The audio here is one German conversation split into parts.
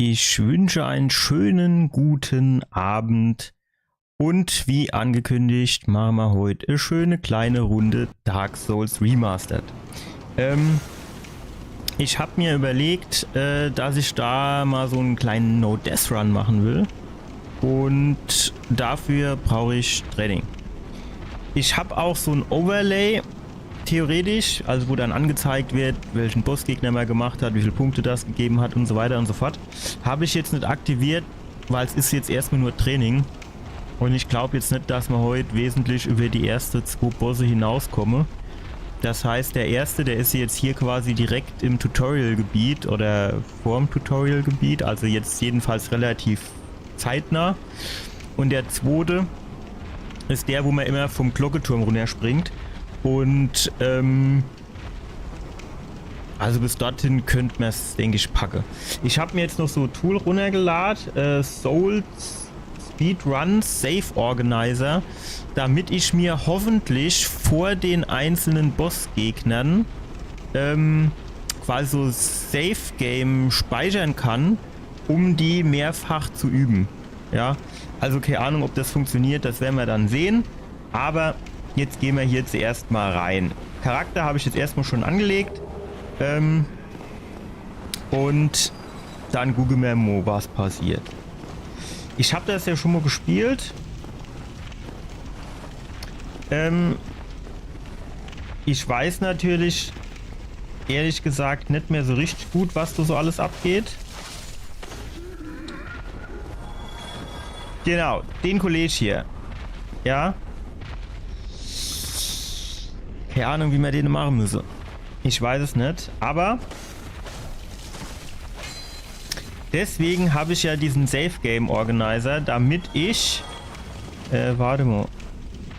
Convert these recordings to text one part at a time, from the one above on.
Ich wünsche einen schönen guten Abend und wie angekündigt machen wir heute eine schöne kleine Runde Dark Souls Remastered. Ich habe mir überlegt, dass ich da mal so einen kleinen No-Death-Run machen will und dafür brauche ich Training. Ich habe auch so ein Overlay, theoretisch, also wo dann angezeigt wird, welchen Bossgegner man gemacht hat, wie viele Punkte das gegeben hat und so weiter und so fort. Habe ich jetzt nicht aktiviert, weil es ist jetzt erstmal nur Training. Und ich glaube jetzt nicht, dass wir heute wesentlich über die ersten 2 Bosse hinauskomme. Das heißt, der erste, der ist jetzt hier quasi direkt im Tutorial-Gebiet oder vorm Tutorial-Gebiet, also jetzt jedenfalls relativ zeitnah. Und der zweite ist der, wo man immer vom Glockenturm runterspringt. Und also bis dorthin könnte man es, denke ich, packen. Ich habe mir jetzt noch so ein Tool runtergeladen, Souls Speedrun Save Organizer, damit ich mir hoffentlich vor den einzelnen Bossgegnern quasi so Save Game speichern kann, um die mehrfach zu üben. Ja, also keine Ahnung, ob das funktioniert, das werden wir dann sehen. Aber jetzt gehen wir hier zuerst mal rein. Charakter habe ich jetzt erstmal schon angelegt. Und dann gucke mir mal, was passiert. Ich habe das ja schon mal gespielt. Ich weiß natürlich, ehrlich gesagt, nicht mehr so richtig gut, was da so alles abgeht. Genau, den Kollege hier. Ja. Keine Ahnung, wie man den machen müsse. Ich weiß es nicht, aber deswegen habe ich ja diesen Safe Game Organizer, damit ich warte mal.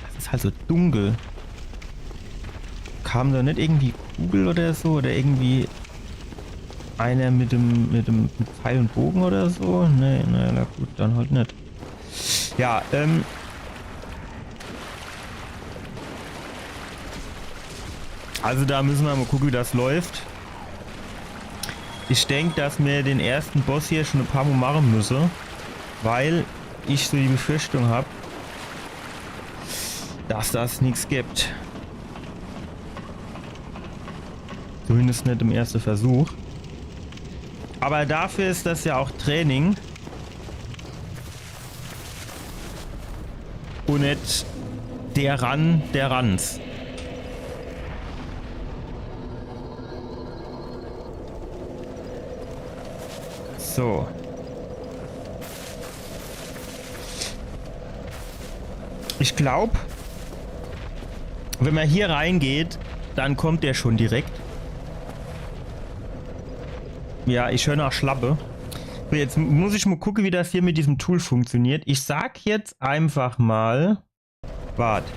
Das ist halt so dunkel. Kam da nicht irgendwie Kugel oder so oder irgendwie einer mit dem Pfeil und Bogen oder so? Nee, na gut, dann halt nicht. Ja, also da müssen wir mal gucken, wie das läuft. Ich denke, dass wir den ersten Boss hier schon ein paar Mal machen müssen, weil ich so die Befürchtung habe, dass das nichts gibt. Zumindest nicht im ersten Versuch. Aber dafür ist das ja auch Training. Und nicht der Ranz. So. Ich glaube, wenn man hier reingeht, dann kommt der schon direkt. Ja, ich höre nach Schlappe. So, jetzt muss ich mal gucken, wie das hier mit diesem Tool funktioniert. Ich sag jetzt einfach mal... Warte.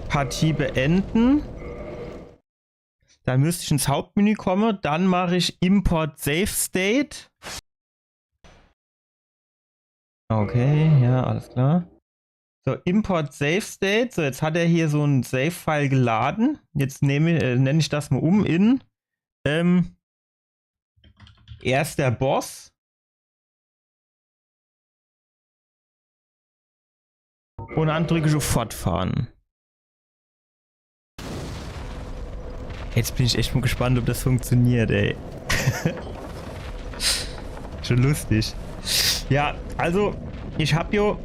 Partie beenden. Dann müsste ich ins Hauptmenü kommen. Dann mache ich Import Save State. Okay, ja, alles klar. So, Import Save State. So, jetzt hat er hier so einen Save-File geladen. Jetzt nenne ich das mal um in erster Boss. Und dann drücke ich auf Fortfahren. Jetzt bin ich echt mal gespannt, ob das funktioniert, ey. Schon lustig. Ja, also, ich hab jo...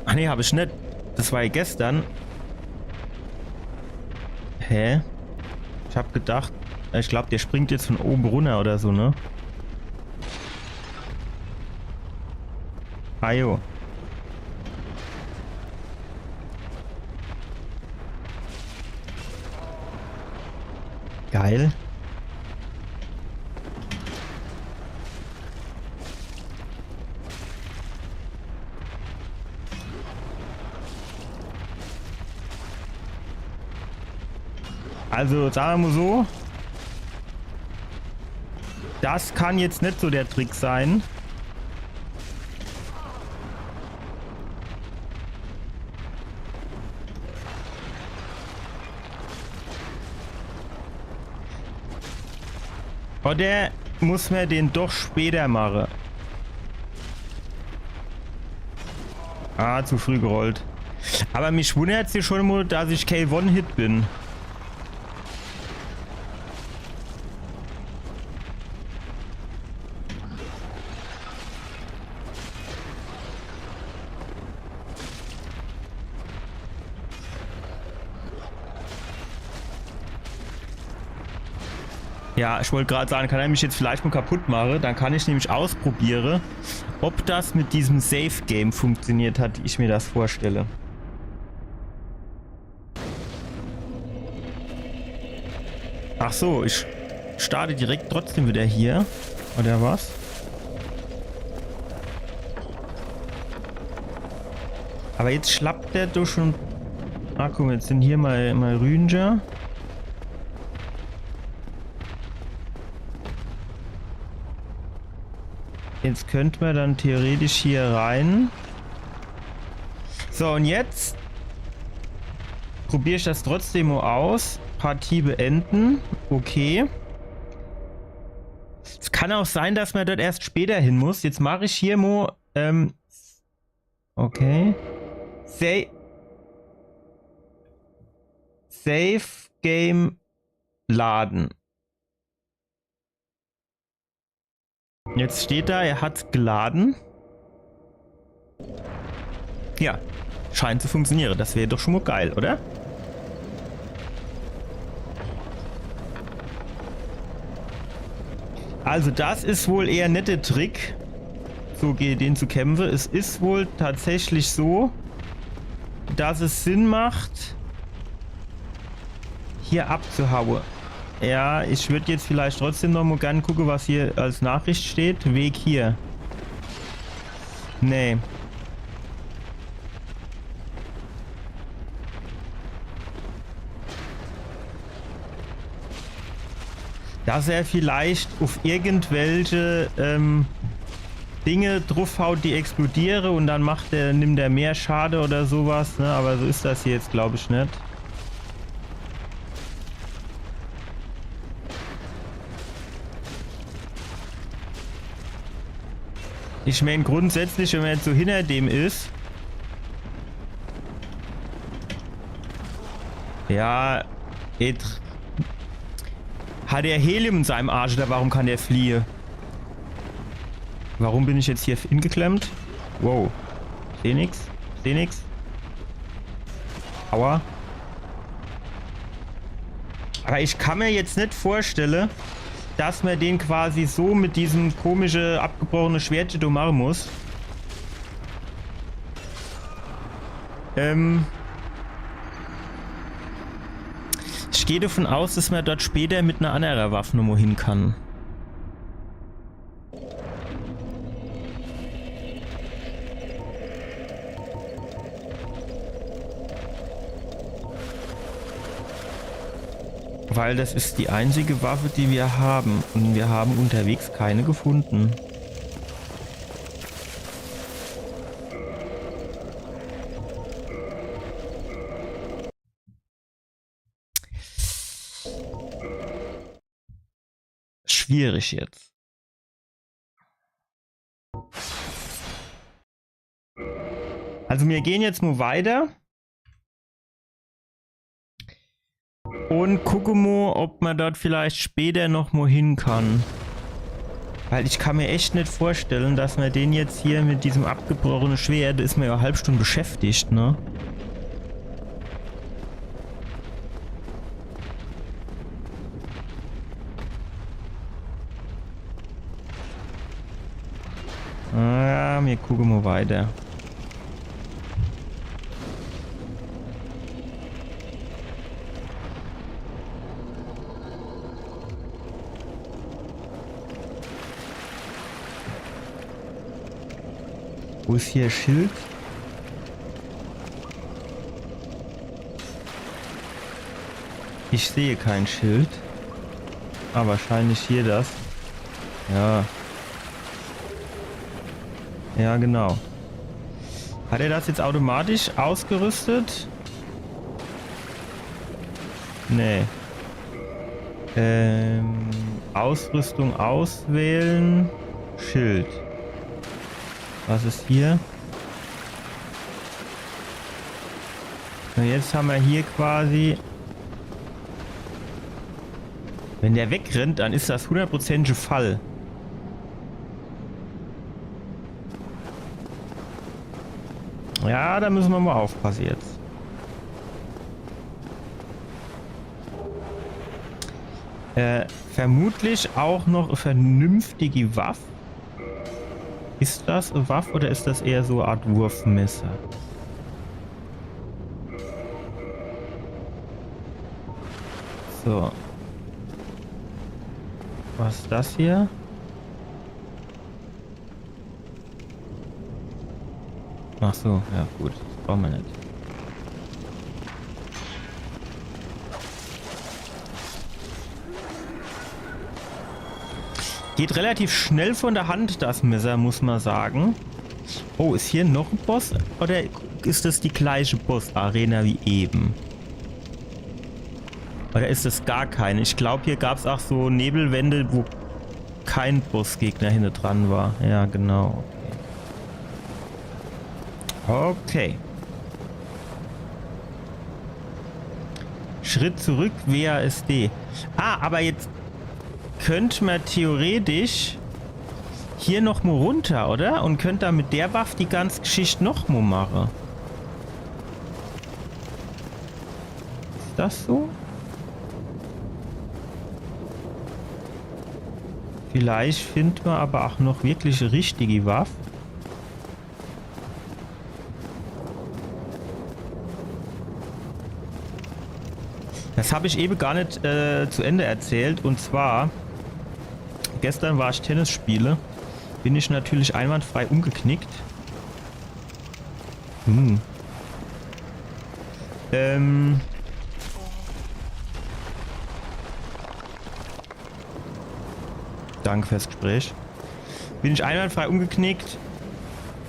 Ach nee, habe ich nicht. Das war ja gestern. Hä? Ich hab gedacht, ich glaube, der springt jetzt von oben runter oder so, ne? Ah jo. Geil. Also sagen wir mal so, das kann jetzt nicht so der Trick sein. Oder muss man den doch später machen? Ah, zu früh gerollt. Aber mich wundert es hier schon mal, dass ich K1-Hit bin. Ja, ich wollte gerade sagen, kann er mich jetzt vielleicht mal kaputt machen? Dann kann ich nämlich ausprobieren, ob das mit diesem Safe Game funktioniert hat, wie ich mir das vorstelle. Ach so, ich starte direkt trotzdem wieder hier. Oder was? Aber jetzt schlappt der doch schon... Ah, guck mal, jetzt sind hier mal Rünger. Jetzt könnte man dann theoretisch hier rein. So, und jetzt probiere ich das trotzdem mal aus. Partie beenden. Okay. Es kann auch sein, dass man dort erst später hin muss. Jetzt mache ich hier mal... okay. Save Game laden. Jetzt steht da, er hat geladen. Ja, scheint zu funktionieren. Das wäre doch schon mal geil, oder? Also das ist wohl eher nette Trick, so den zu kämpfen. Es ist wohl tatsächlich so, dass es Sinn macht, hier abzuhauen. Ja, ich würde jetzt vielleicht trotzdem noch mal gerne gucken, was hier als Nachricht steht. Weg hier. Nee. Dass er vielleicht auf irgendwelche Dinge draufhaut, die explodieren und dann nimmt er mehr Schade oder sowas, ne? Aber so ist das hier jetzt, glaube ich, nicht. Ich meine grundsätzlich, wenn man jetzt so hinter dem ist. Ja, hat er Helium in seinem Arsch oder warum kann der fliehen? Warum bin ich jetzt hier ingeklemmt? Wow. Seh nix. Seh nix. Aua. Aber ich kann mir jetzt nicht vorstellen, dass man den quasi so mit diesem komischen abgebrochenen Schwert machen muss. Ich gehe davon aus, dass man dort später mit einer anderen Waffe nochmal hin kann. Weil das ist die einzige Waffe, die wir haben. Und wir haben unterwegs keine gefunden. Schwierig jetzt. Also wir gehen jetzt nur weiter. Und gucken mal, ob man dort vielleicht später noch mal hin kann. Weil ich kann mir echt nicht vorstellen, dass man den jetzt hier mit diesem abgebrochenen Schwert, da ist man ja eine halbe Stunde beschäftigt, ne? Ja, wir gucken mal weiter. Wo ist hier Schild? Ich sehe kein Schild. Ah, wahrscheinlich hier das. Ja. Ja, genau. Hat er das jetzt automatisch ausgerüstet? Nee. Ausrüstung auswählen. Schild. Was ist hier? Und jetzt haben wir hier quasi... Wenn der wegrennt, dann ist das 100%ige Fall. Ja, da müssen wir mal aufpassen jetzt. Vermutlich auch noch eine vernünftige Waffe. Ist das eine Waffe oder ist das eher so eine Art Wurfmesser? So. Was ist das hier? Ach so, ja gut. Das brauchen wir nicht. Geht relativ schnell von der Hand, das Messer, muss man sagen. Oh, ist hier noch ein Boss? Oder ist das die gleiche Boss-Arena wie eben? Oder ist das gar keine? Ich glaube, hier gab es auch so Nebelwände, wo kein Bossgegner hinten dran war. Ja, genau. Okay. Schritt zurück, WASD. Ah, aber jetzt könnte man theoretisch hier noch mal runter, oder? Und könnte da mit der Waffe die ganze Geschichte noch mal machen. Ist das so? Vielleicht findet man aber auch noch wirklich eine richtige Waffe. Das habe ich eben gar nicht zu Ende erzählt. Und zwar, gestern war ich Tennis spiele. Bin ich natürlich einwandfrei umgeknickt. Danke fürs Gespräch. Bin ich einwandfrei umgeknickt.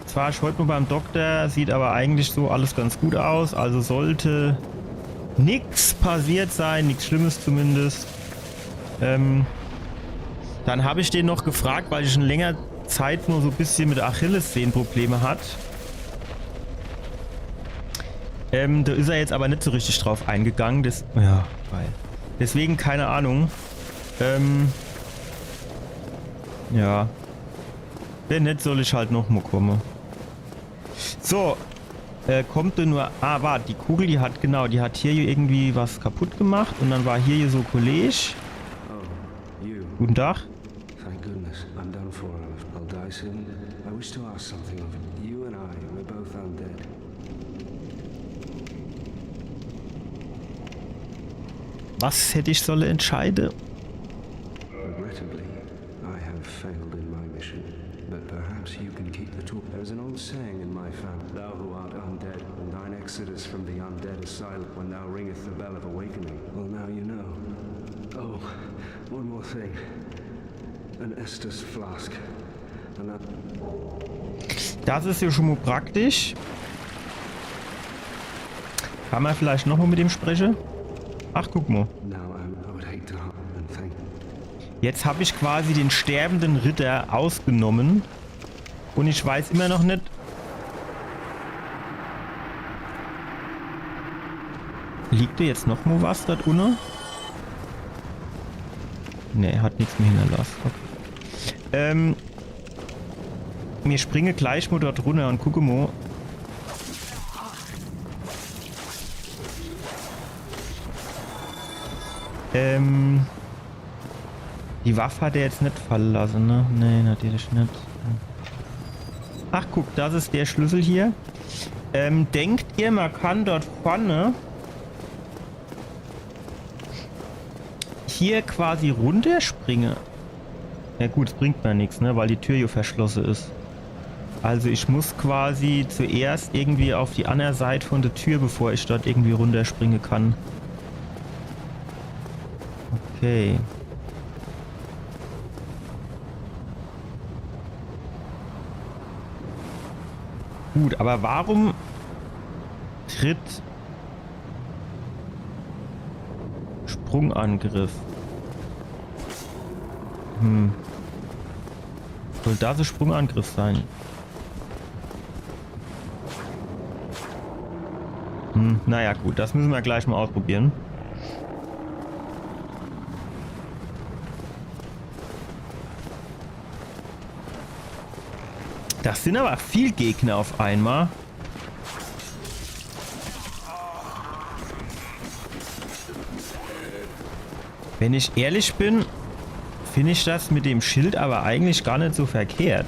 Zwar ich heute nur beim Doktor, sieht aber eigentlich so alles ganz gut aus. Also sollte nichts passiert sein, nichts Schlimmes zumindest. Dann habe ich den noch gefragt, weil ich schon länger Zeit nur so ein bisschen mit Achillessehnenprobleme hat. Da ist er jetzt aber nicht so richtig drauf eingegangen. Deswegen keine Ahnung. Ja. Wenn nicht, soll ich halt noch mal kommen. So. Kommt denn nur... Ah, warte, die Kugel, die hat hier irgendwie was kaputt gemacht. Und dann war hier so Kollege. Guten Tag. Thank goodness, I'm done for. I'll die soon. I wish to ask something of you. You and I, we're both undead. Was hätte ich solle entscheiden? Regrettably, I have failed in my mission, but perhaps you can keep the tool. There's an old saying in my family, thou who art undead, and thine exodus from the undead is silent when thou ringest the bell of awakening. Well, now you know. Oh, one more thing. An Estus flask. Das ist ja schon mal praktisch. Kann man vielleicht noch mal mit ihm sprechen? Ach, guck mal. Jetzt habe ich quasi den sterbenden Ritter ausgenommen. Und ich weiß immer noch nicht... Liegt da jetzt noch mal was dort unten? Ne, hat nichts mehr hinterlassen. Okay. Wir springen gleich mal dort runter und gucken mal. Die Waffe hat er jetzt nicht fallen lassen, ne? Ne, natürlich nicht. Ach, guck, das ist der Schlüssel hier. Denkt ihr, man kann dort vorne hier quasi runterspringen? Ja gut, es bringt mir nichts, ne? Weil die Tür hier verschlossen ist. Also ich muss quasi zuerst irgendwie auf die andere Seite von der Tür, bevor ich dort irgendwie runterspringen kann. Okay. Gut, aber warum tritt Sprungangriff? Soll das ein Sprungangriff sein? Naja gut, das müssen wir gleich mal ausprobieren. Das sind aber viel Gegner auf einmal. Wenn ich ehrlich bin, finde ich das mit dem Schild aber eigentlich gar nicht so verkehrt.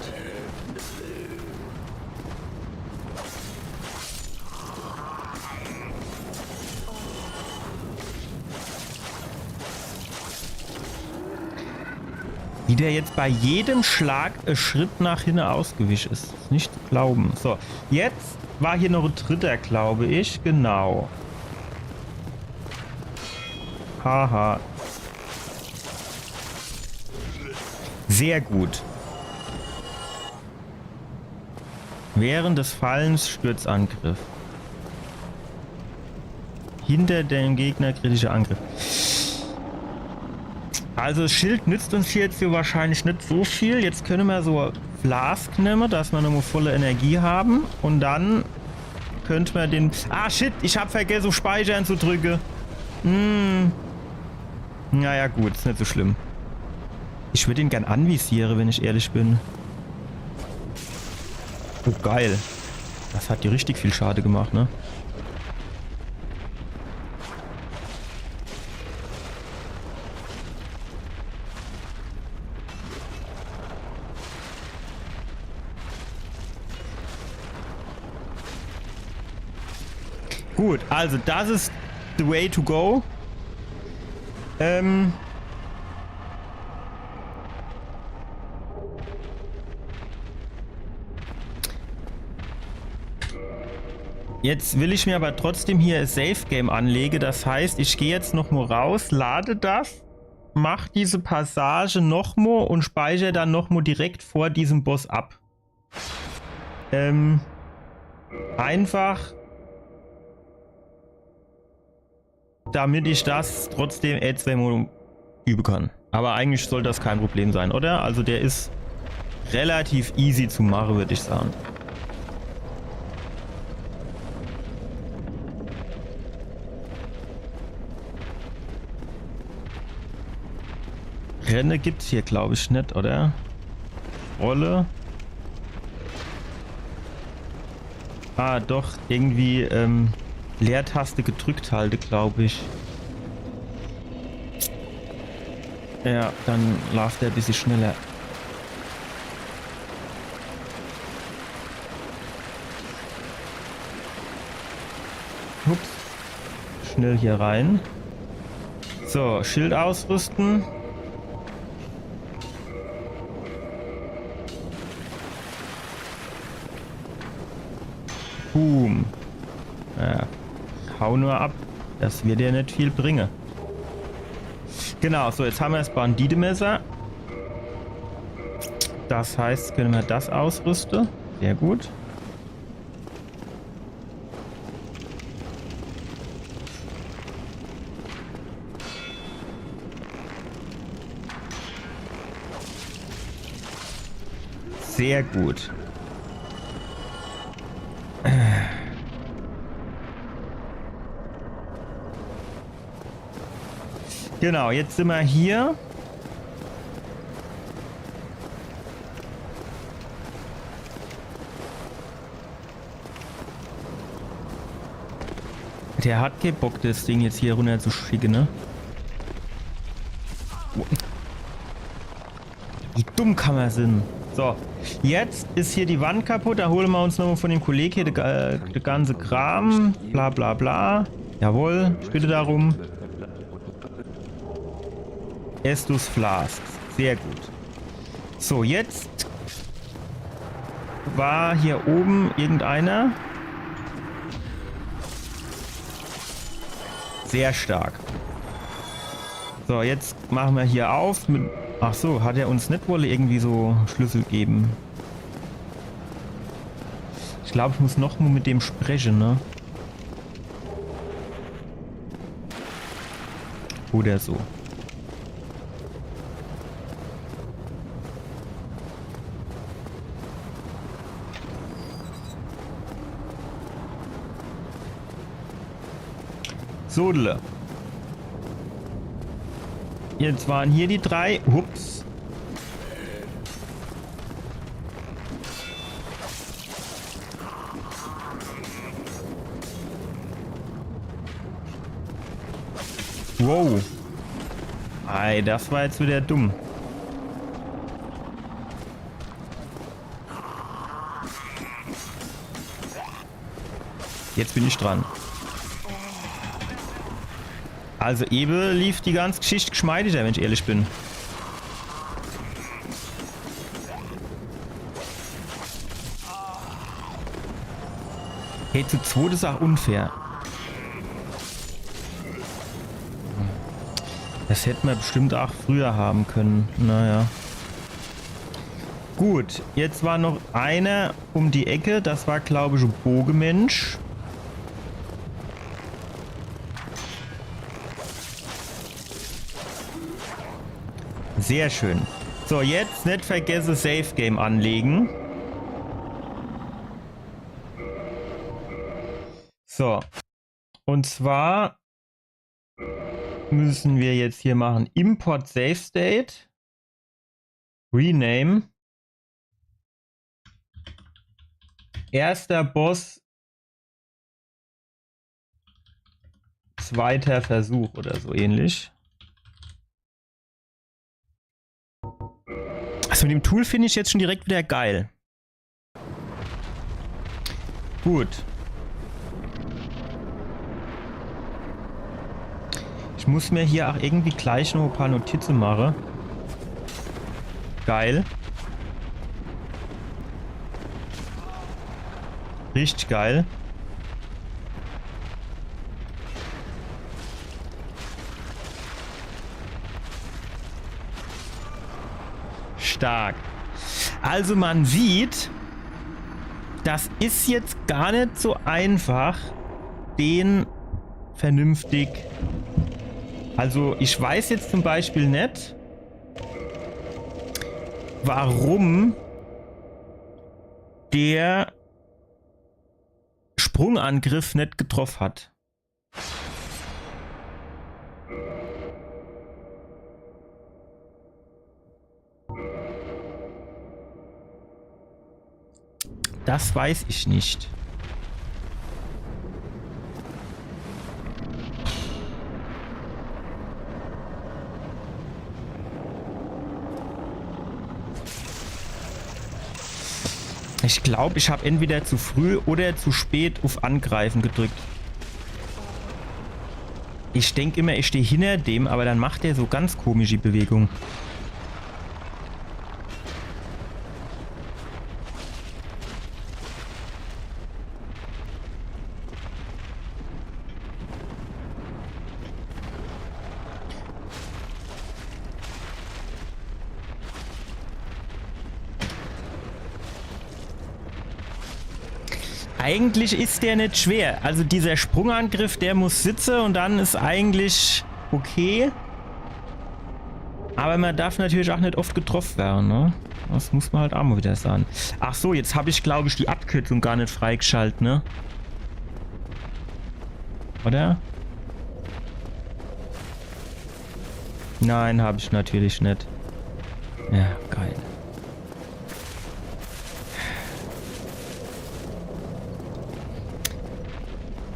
Wie der jetzt bei jedem Schlag einen Schritt nach hinten ausgewichen ist. Ist nicht zu glauben. So, jetzt war hier noch ein dritter, glaube ich. Genau. Haha. Sehr gut. Während des Fallens Sturzangriff. Hinter dem Gegner kritischer Angriff. Also das Schild nützt uns hier jetzt wahrscheinlich nicht so viel. Jetzt können wir so Flask nehmen, dass wir nochmal volle Energie haben. Und dann könnte man den... Ah shit, ich habe vergessen, Speichern zu drücken. Naja, gut, ist nicht so schlimm. Ich würde ihn gern anvisieren, wenn ich ehrlich bin. Oh, geil. Das hat dir richtig viel Schade gemacht, ne? Gut, also das ist the way to go. Jetzt will ich mir aber trotzdem hier ein Safe Game anlegen. Das heißt, ich gehe jetzt nochmal raus, lade das, mache diese Passage nochmal und speichere dann nochmal direkt vor diesem Boss ab. Einfach damit ich das trotzdem zweimal üben kann. Aber eigentlich soll das kein Problem sein, oder? Also der ist relativ easy zu machen, würde ich sagen. Renne gibt es hier, glaube ich, nicht, oder? Rolle. Ah, doch, irgendwie Leertaste gedrückt halte, glaube ich. Ja, dann läuft er ein bisschen schneller. Ups. Schnell hier rein. So, Schild ausrüsten. Boom. Ja, hau nur ab. Das wird ja nicht viel bringen. Genau, so jetzt haben wir das Banditenmesser. Das heißt, können wir das ausrüsten. Sehr gut. Sehr gut. Genau, jetzt sind wir hier. Der hat keinen Bock, das Ding jetzt hier runter zu schicken, ne? Wie dumm kann man sein? So, jetzt ist hier die Wand kaputt. Da holen wir uns nochmal von dem Kollegen hier der ganze Kram. Bla bla bla. Jawohl, ich bitte darum. Estus Flasks. Sehr gut. So, jetzt war hier oben irgendeiner. Sehr stark. So, jetzt machen wir hier auf. Ach so, hat er uns nicht wohl irgendwie so Schlüssel geben? Ich glaube, ich muss noch mal mit dem sprechen, ne? Oder so. Sodele. Jetzt waren hier die drei. Ups. Wow. Ei, das war jetzt wieder dumm. Jetzt bin ich dran. Also Ebe lief die ganze Geschichte geschmeidiger, wenn ich ehrlich bin. Hey, zu zweit ist auch unfair. Das hätten wir bestimmt auch früher haben können. Naja. Gut, jetzt war noch einer um die Ecke. Das war, glaube ich, ein Bogenmensch. Sehr schön. So, jetzt nicht vergessen, Safe Game anlegen. So. Und zwar müssen wir jetzt hier machen. Import Save State. Rename. Erster Boss. Zweiter Versuch oder so ähnlich. Also mit dem Tool finde ich jetzt schon direkt wieder geil. Gut. Ich muss mir hier auch irgendwie gleich noch ein paar Notizen machen. Geil. Richtig geil. Stark. Also man sieht, das ist jetzt gar nicht so einfach, den vernünftig. Also ich weiß jetzt zum Beispiel nicht, warum der Sprungangriff nicht getroffen hat. Das weiß ich nicht. Ich glaube, ich habe entweder zu früh oder zu spät auf Angreifen gedrückt. Ich denke immer, ich stehe hinter dem, aber dann macht er so ganz komische Bewegungen. Eigentlich ist der nicht schwer. Also dieser Sprungangriff, der muss sitzen und dann ist eigentlich okay. Aber man darf natürlich auch nicht oft getroffen werden, ne? Das muss man halt auch mal wieder sagen. Ach so, jetzt habe ich, glaube ich, die Abkürzung gar nicht freigeschaltet, ne? Oder? Nein, habe ich natürlich nicht. Ja, geil.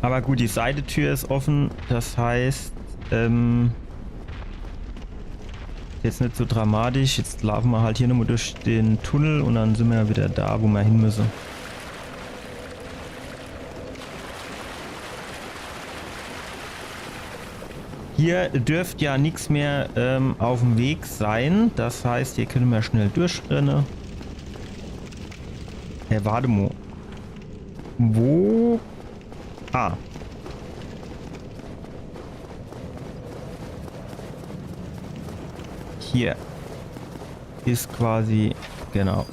Aber gut, die Seitentür ist offen, das heißt, jetzt nicht so dramatisch. Jetzt laufen wir halt hier nochmal durch den Tunnel und dann sind wir wieder da, wo wir hin müssen. Hier dürfte ja nichts mehr auf dem Weg sein. Das heißt, hier können wir schnell durchrennen. Hey, warte mal. Wo? Ah. Hier ist quasi, genau.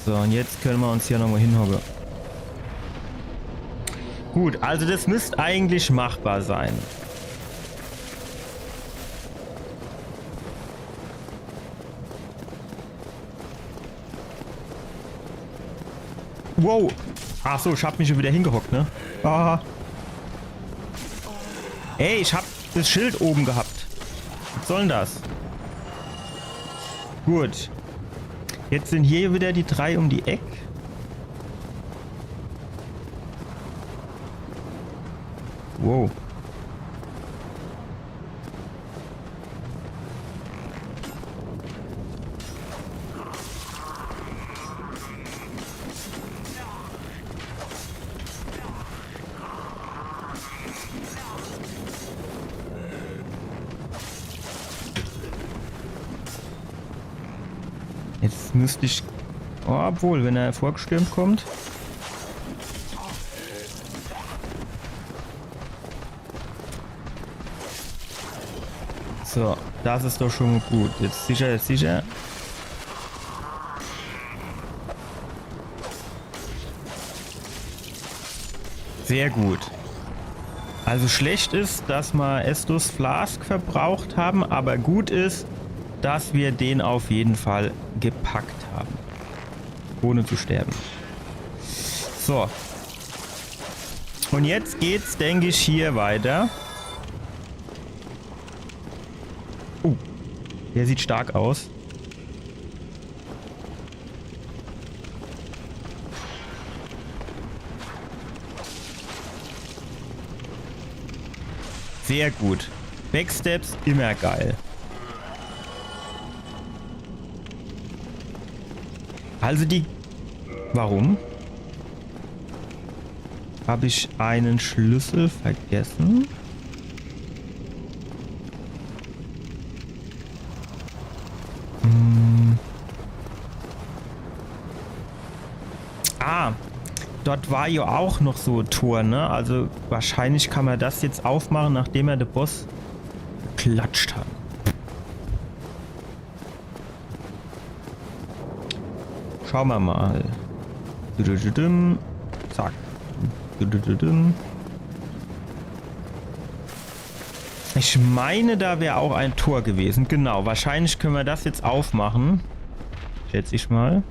So, und jetzt können wir uns hier nochmal hinhocken. Gut, also das müsste eigentlich machbar sein. Wow. Ach so, ich hab mich schon wieder hingehockt, ne? Ah. Ey, ich hab das Schild oben gehabt. Was soll denn das? Gut. Jetzt sind hier wieder die 3 um die Ecke. Wow. Jetzt müsste ich... Oh, obwohl, wenn er vorgestürmt kommt... So, das ist doch schon mal gut. Jetzt sicher, jetzt sicher. Sehr gut. Also schlecht ist, dass wir Estus Flask verbraucht haben, aber gut ist, dass wir den auf jeden Fall gepackt haben. Ohne zu sterben. So. Und jetzt geht's, denke ich, hier weiter. Der sieht stark aus. Sehr gut. Backsteps immer geil. Also die... Warum? Habe ich einen Schlüssel vergessen? Dort war ja auch noch so ein Tor, ne? Also wahrscheinlich kann man das jetzt aufmachen, nachdem er den Boss geklatscht hat. Schauen wir mal. Zack. Ich meine, da wäre auch ein Tor gewesen. Genau, wahrscheinlich können wir das jetzt aufmachen. Schätze ich mal.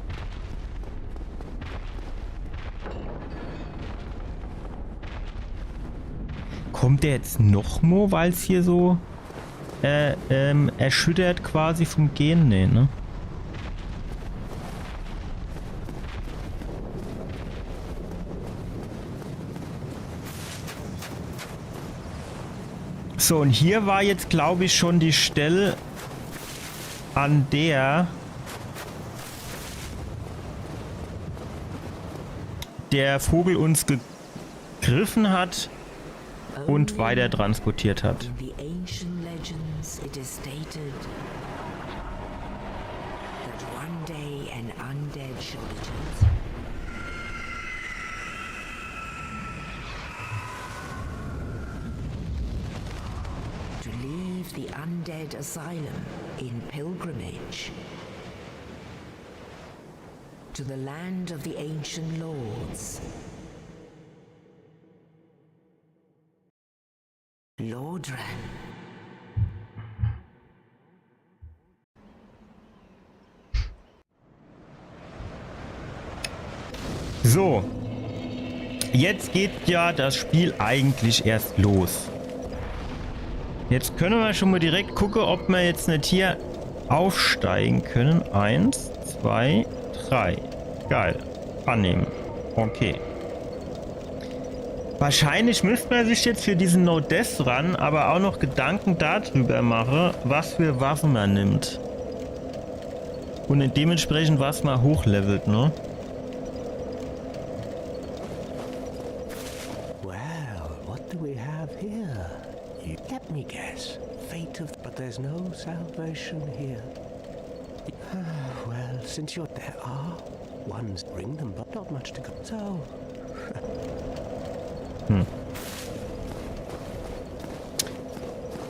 Kommt der jetzt noch mal, weil es hier so erschüttert quasi vom Gehen? Nee, ne? So, und hier war jetzt, glaube ich, schon die Stelle, an der der Vogel uns gegriffen hat und weiter transportiert hat. In the ancient legends it is stated that one day an undead shall be chosen to leave the undead asylum in pilgrimage to the land of the ancient lords. Lordran. So. Jetzt geht ja das Spiel eigentlich erst los. Jetzt können wir schon mal direkt gucken, ob wir jetzt nicht hier aufsteigen können. 1, 2, 3. Geil. Annehmen. Okay. Wahrscheinlich müsste man sich jetzt für diesen No-Death-Run aber auch noch Gedanken darüber machen, was für Waffen man nimmt. Und dementsprechend was man hochlevelt, ne? Well, what do we have here? You let me guess. Fate of... But there's no salvation here. Well, since you're... There are ones. Bring them, but not much to go. So...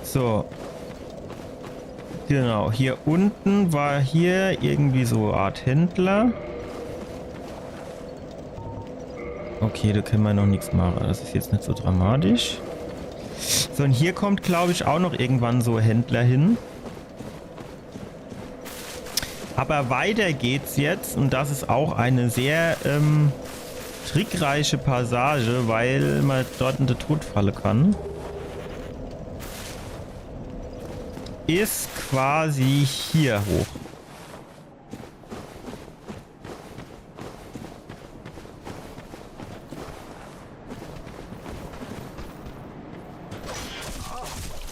So. Genau, hier unten war hier irgendwie so eine Art Händler. Okay, da können wir noch nichts machen. Das ist jetzt nicht so dramatisch. So, und hier kommt, glaube ich, auch noch irgendwann so ein Händler hin. Aber weiter geht's jetzt. Und das ist auch eine sehr trickreiche Passage, weil man dort in die Todfalle kann. Ist quasi hier hoch.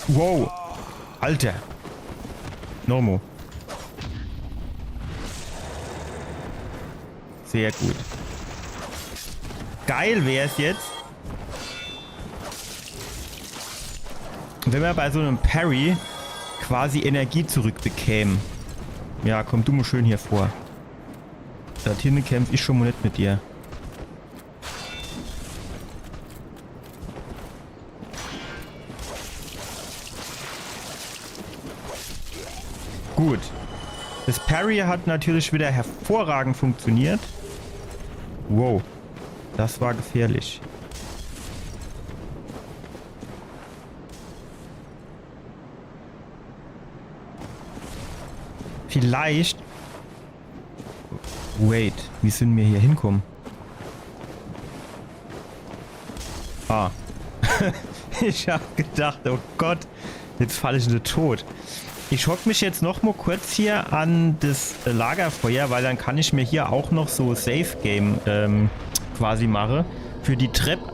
Wow. Alter. Normo. Sehr gut. Geil wäre es jetzt, wenn wir bei so einem Parry quasi Energie zurückbekämen. Ja, komm du mal schön hier vor. Da hinten kämpfe ich schon mal nicht mit dir. Gut. Das Parry hat natürlich wieder hervorragend funktioniert. Wow. Das war gefährlich. Vielleicht... Wait, wie sind wir hier hinkommen? Ah. Ich habe gedacht, oh Gott, jetzt falle ich in den Tod. Ich hock mich jetzt noch mal kurz hier an das Lagerfeuer, weil dann kann ich mir hier auch noch so Safe Game quasi machen. Für die Treppe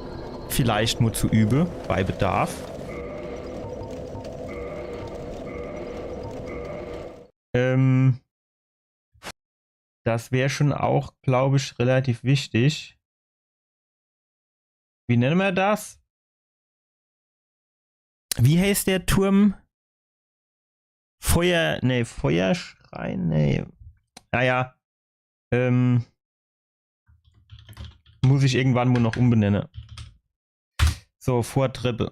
vielleicht nur zu üben, bei Bedarf. Das wäre schon auch, glaube ich, relativ wichtig. Wie nennen wir das? Wie heißt der Turm? Feuerschrein? Nee. Naja. Muss ich irgendwann wohl noch umbenennen. So, Vortreppe.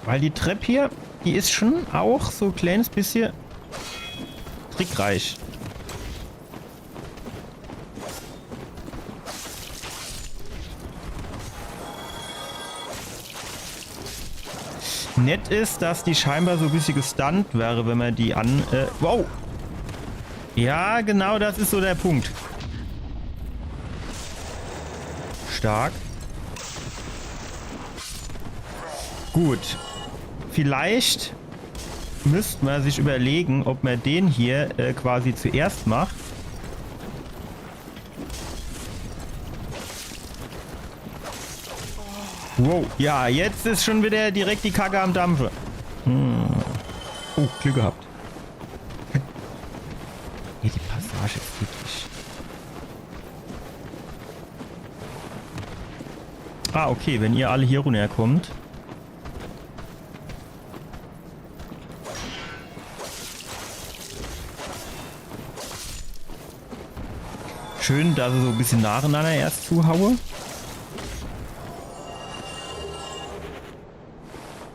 Weil die Treppe hier, die ist schon auch so ein kleines bisschen trickreich. Nett ist, dass die scheinbar so ein bisschen gestunt wäre, wenn man die an... wow! Ja, genau, das ist so der Punkt. Stark. Gut. Vielleicht müsste man sich überlegen, ob man den hier quasi zuerst macht. Wow, ja, jetzt ist schon wieder direkt die Kacke am Dampfe. Oh, Glück gehabt. Hier die Passage ist wirklich... Ah, okay, wenn ihr alle hier runterkommt. Schön, dass ich so ein bisschen nacheinander erst zuhaue.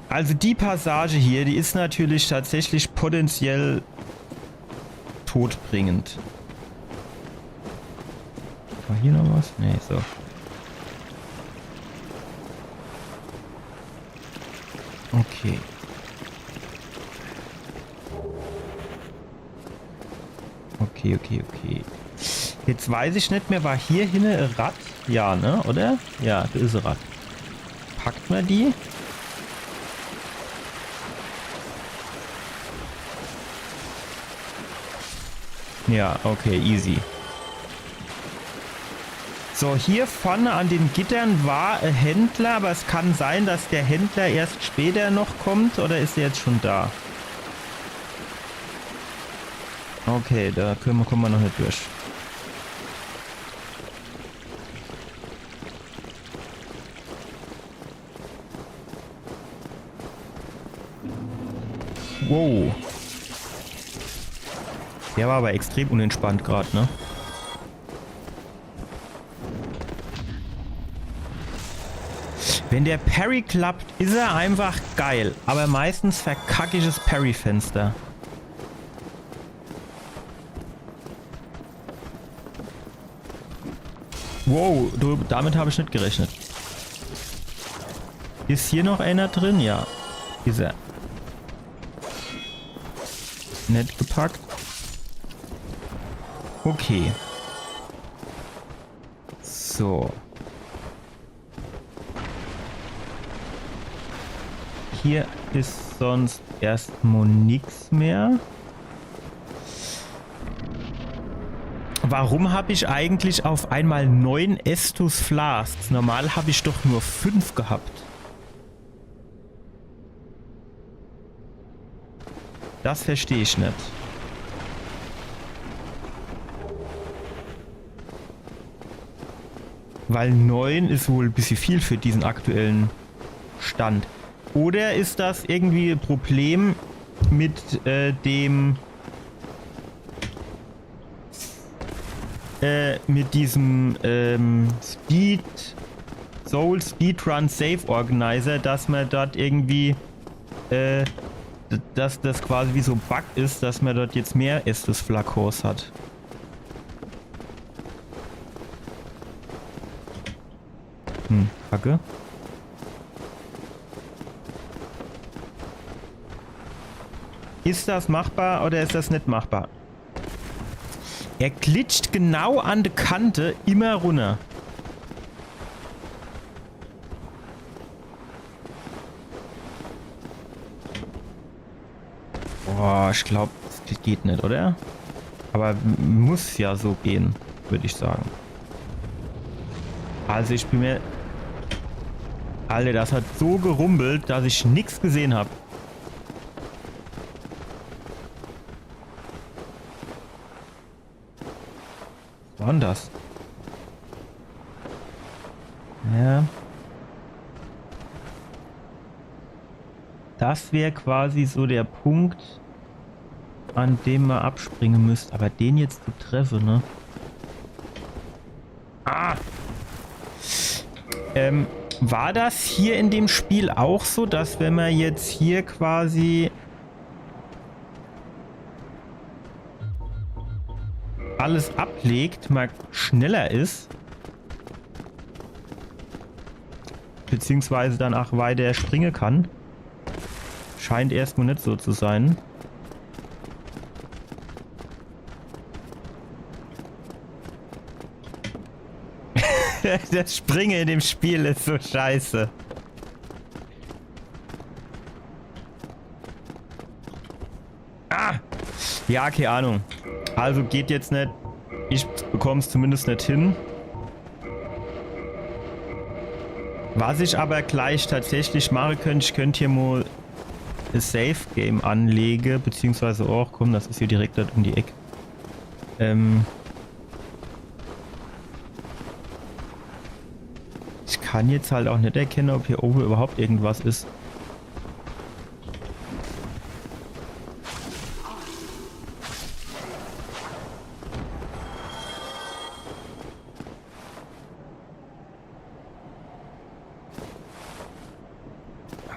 Also die Passage hier, die ist natürlich tatsächlich potenziell todbringend. War hier noch was? Nee, so. Okay. Okay. Jetzt weiß ich nicht mehr, war hier hinten ein Rad? Ja, ne? Oder? Ja, da ist ein Rad. Packt man die? Ja, okay, easy. So, hier vorne an den Gittern war ein Händler, aber es kann sein, dass der Händler erst später noch kommt, oder ist er jetzt schon da? Okay, da kommen wir noch nicht durch. Wow. Der war aber extrem unentspannt gerade, ne? Wenn der Parry klappt, ist er einfach geil. Aber meistens verkacke ich das Parry-Fenster. Wow, damit habe ich nicht gerechnet. Ist hier noch einer drin? Ja. Ist er. Nett gepackt. Okay. So. Hier ist sonst erstmal nichts mehr. Warum habe ich eigentlich auf einmal 9 Estus Flasks? Normal habe ich doch nur 5 gehabt. Das verstehe ich nicht. Weil 9 ist wohl ein bisschen viel für diesen aktuellen Stand. Oder ist das irgendwie ein Problem mit mit diesem Soul Speedrun Save Organizer, dass man dort irgendwie dass das quasi wie so ein Bug ist, dass man dort jetzt mehr Estus Flakons hat. packe. Ist das machbar oder ist das nicht machbar? Er glitscht genau an der Kante immer runter. Boah, ich glaube, das geht nicht, oder? Aber muss ja so gehen, würde ich sagen. Also ich bin mir... Alter, das hat so gerumpelt, dass ich nichts gesehen habe. Was war denn das? Ja. Das wäre quasi so der Punkt, an dem man abspringen müsste. Aber den jetzt zu treffen, ne? Ah! War das hier in dem Spiel auch so, dass wenn man jetzt hier quasi alles ablegt, man schneller ist? Beziehungsweise dann auch weiter springen kann? Scheint erstmal nicht so zu sein. Das Springen in dem Spiel ist so scheiße. Ah! Ja, keine Ahnung. Also geht jetzt nicht. Ich bekomme es zumindest nicht hin. Was ich aber gleich tatsächlich machen könnte, ich könnte hier mal ein Safe Game anlegen, beziehungsweise auch, komm, das ist hier direkt dort um die Ecke. Ich kann jetzt halt auch nicht erkennen, ob hier oben überhaupt irgendwas ist.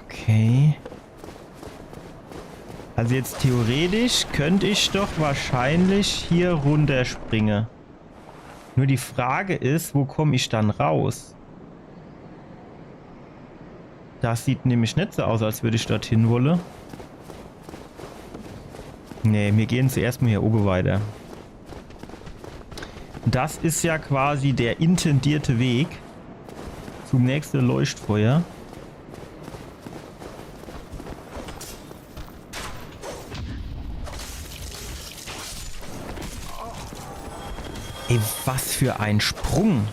Okay. Also jetzt theoretisch könnte ich doch wahrscheinlich hier runterspringen. Nur die Frage ist, wo komme ich dann raus? Das sieht nämlich nicht so aus, als würde ich dorthin wollen. Nee, wir gehen zuerst mal hier oben weiter. Das ist ja quasi der intendierte Weg zum nächsten Leuchtfeuer. Ey, was für ein Sprung!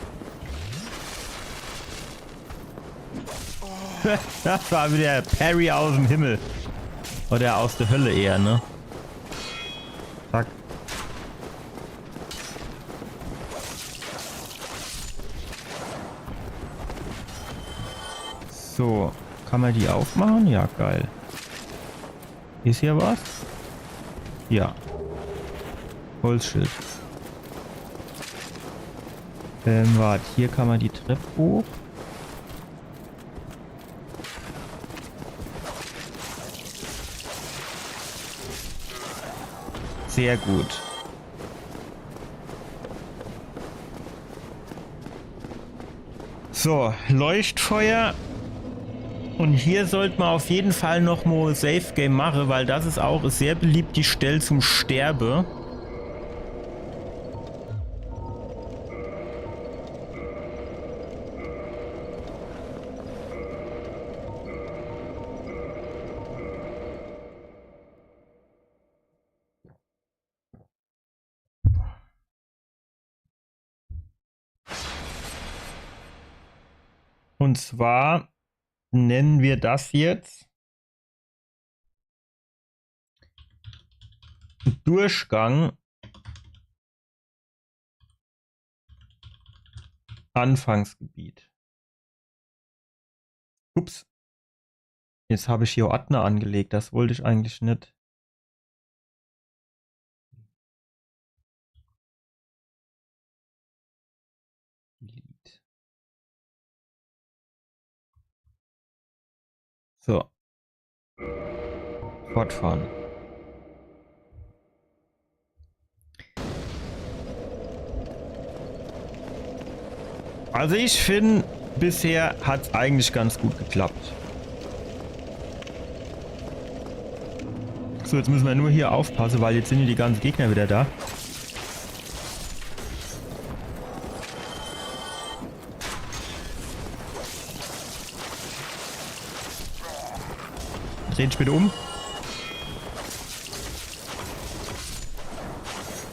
Das war wieder Parry aus dem Himmel. Oder aus der Hölle eher, ne? Zack. So, kann man die aufmachen? Ja, geil. Ist hier was? Ja. Holzschild. Warte, hier kann man die Treppe hoch. Sehr gut. So, Leuchtfeuer. Und hier sollte man auf jeden Fall noch mal Safe Game machen, weil das ist auch sehr beliebt, die Stelle zum Sterben. Und zwar nennen wir das jetzt Durchgang Anfangsgebiet. Ups. Jetzt habe ich hier Ordner angelegt. Das wollte ich eigentlich nicht. So. Fortfahren. Also ich finde, bisher hat es eigentlich ganz gut geklappt. So, jetzt müssen wir nur hier aufpassen, weil jetzt sind ja die ganzen Gegner wieder da. Dreht bitte um.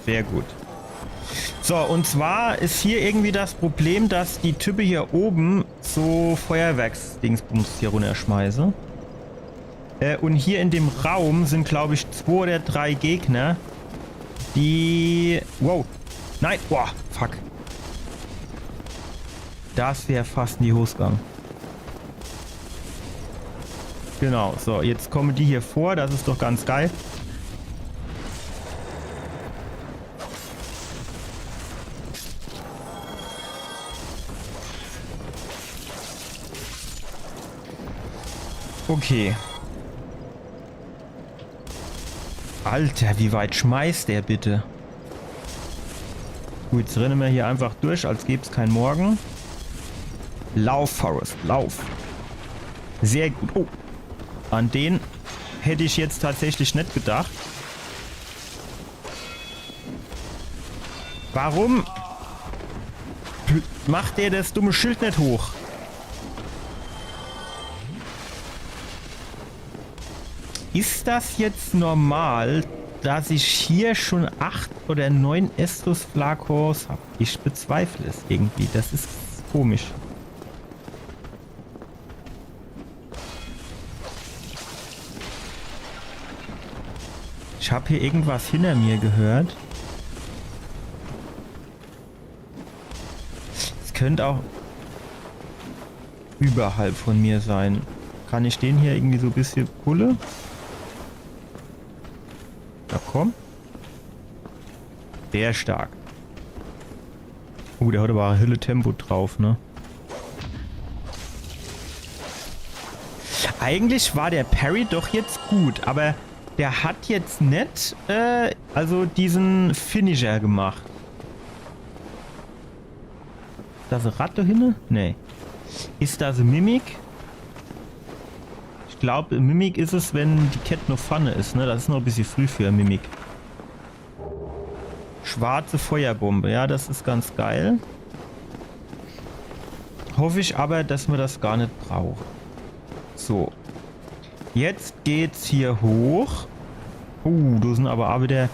Sehr gut. So, und zwar ist hier irgendwie das Problem, dass die Typen hier oben so Feuerwerksdingsbums hier runterschmeißen. Und hier in dem Raum sind, glaube ich, 2 oder 3 Gegner, die... Wow. Nein. Boah, fuck. Das wäre fast in die Hose gegangen. Genau, so, jetzt kommen die hier vor. Das ist doch ganz geil. Okay. Alter, wie weit schmeißt der bitte? Gut, jetzt rennen wir hier einfach durch, als gäbe es kein Morgen. Lauf, Forrest, lauf. Sehr gut. Oh, an den hätte ich jetzt tatsächlich nicht gedacht. Warum macht der das dumme Schild nicht hoch? Ist das jetzt normal, dass ich hier schon 8 oder 9 Estus Flakos habe? Ich bezweifle es irgendwie. Das ist komisch. Ich habe hier irgendwas hinter mir gehört. Es könnte auch überhalb von mir sein. Kann ich den hier irgendwie so ein bisschen pulle? Ja, komm. Sehr stark. Oh, der hat aber ein Hülle Tempo drauf, ne? Eigentlich war der Parry doch jetzt gut, aber der hat jetzt nicht, also diesen Finisher gemacht. Ist das eine Ratte hinne? Nee. Ist das eine Mimik? Ich glaube, Mimik ist es, wenn die Kette noch Pfanne ist, ne? Das ist noch ein bisschen früh für Mimik. Schwarze Feuerbombe. Ja, das ist ganz geil. Hoffe ich aber, dass wir das gar nicht brauchen. So. Jetzt geht's hier hoch. Da sind aber auch wieder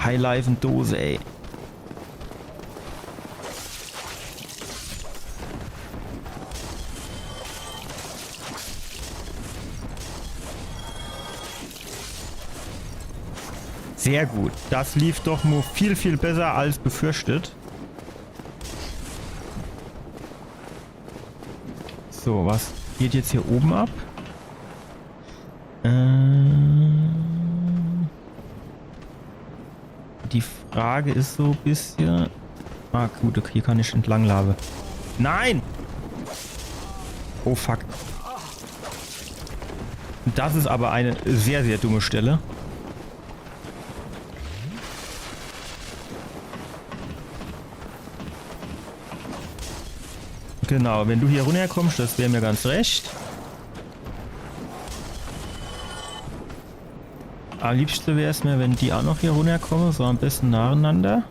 Highlife und Dose, ey. Sehr gut. Das lief doch nur viel, viel besser als befürchtet. So, was geht jetzt hier oben ab? Die Frage ist so ein bisschen... Ah, gut, okay, hier kann ich entlang laben. Nein! Oh, fuck. Das ist aber eine sehr, sehr dumme Stelle. Genau, wenn du hier runterkommst, das wäre mir ganz recht. Am liebsten wäre es mir, wenn die auch noch hier runterkommen, so am besten nacheinander.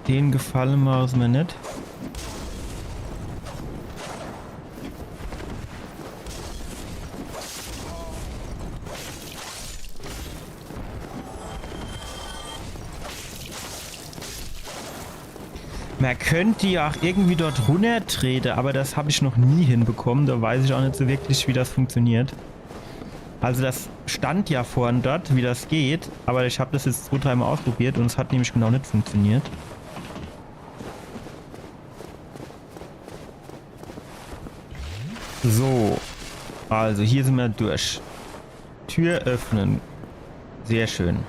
Den Gefallen machen es mir nicht. Man könnte ja auch irgendwie dort runtertreten, aber das habe ich noch nie hinbekommen. Da weiß ich auch nicht so wirklich, wie das funktioniert. Also das stand ja vorhin dort, wie das geht, aber ich habe das jetzt 2-3 Mal ausprobiert und es hat nämlich genau nicht funktioniert. So, also hier sind wir durch. Tür öffnen. Sehr schön.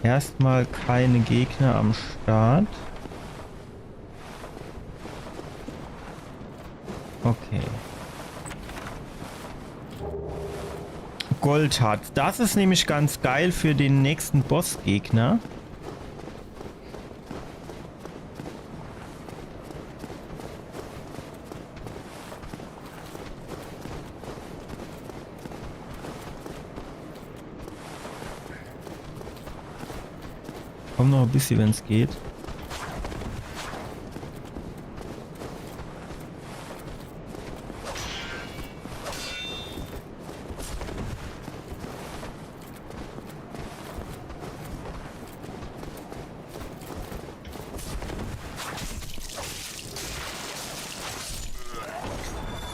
Erstmal keine Gegner am Start. Okay. Gold hat. Das ist nämlich ganz geil für den nächsten Bossgegner. Komm noch ein bisschen, wenn es geht.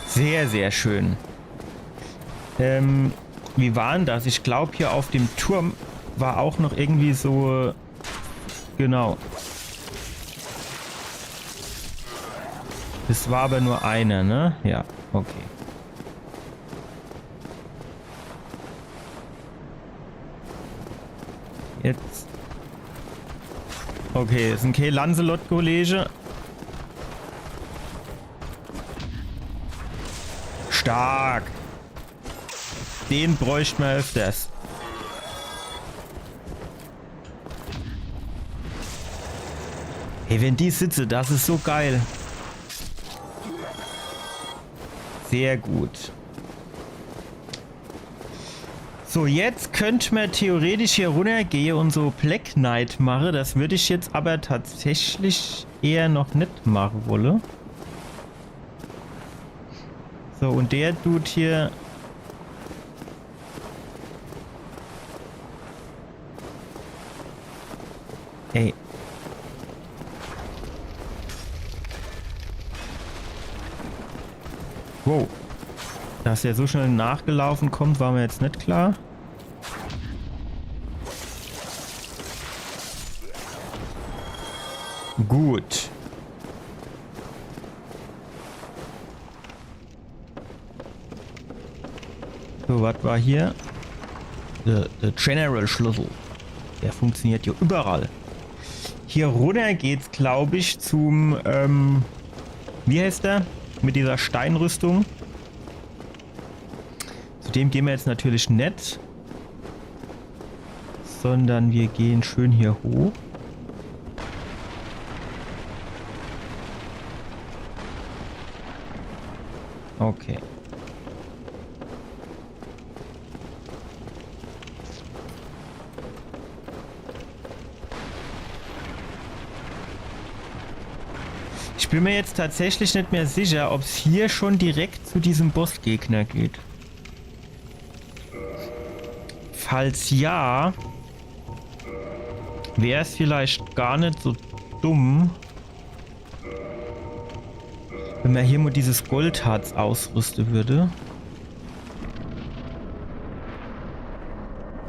Sehr, sehr schön. Wie war denn das? Ich glaube, hier auf dem Turm war auch noch irgendwie so... Genau. Das war aber nur einer, ne? Ja, okay. Jetzt. Okay, das ist ein K. Lancelot-Kollege. Stark. Den bräuchten wir öfters. Hey, wenn die sitze, das ist so geil. Sehr gut. So, jetzt könnte man theoretisch hier runtergehen und so Black Knight machen. Das würde ich jetzt aber tatsächlich eher noch nicht machen wollen. So, und der tut hier... Ey. Wow. Dass er so schnell nachgelaufen kommt, war mir jetzt nicht klar. Gut. So, was war hier? Der General Schlüssel. Der funktioniert hier überall. Hier runter geht's, glaube ich, zum, wie heißt der? Mit dieser Steinrüstung. Zu dem gehen wir jetzt natürlich nicht. Sondern wir gehen schön hier hoch. Okay. Ich bin mir jetzt tatsächlich nicht mehr sicher, ob es hier schon direkt zu diesem Bossgegner geht. Falls ja, wäre es vielleicht gar nicht so dumm, wenn man hier mal dieses Goldharz ausrüsten würde.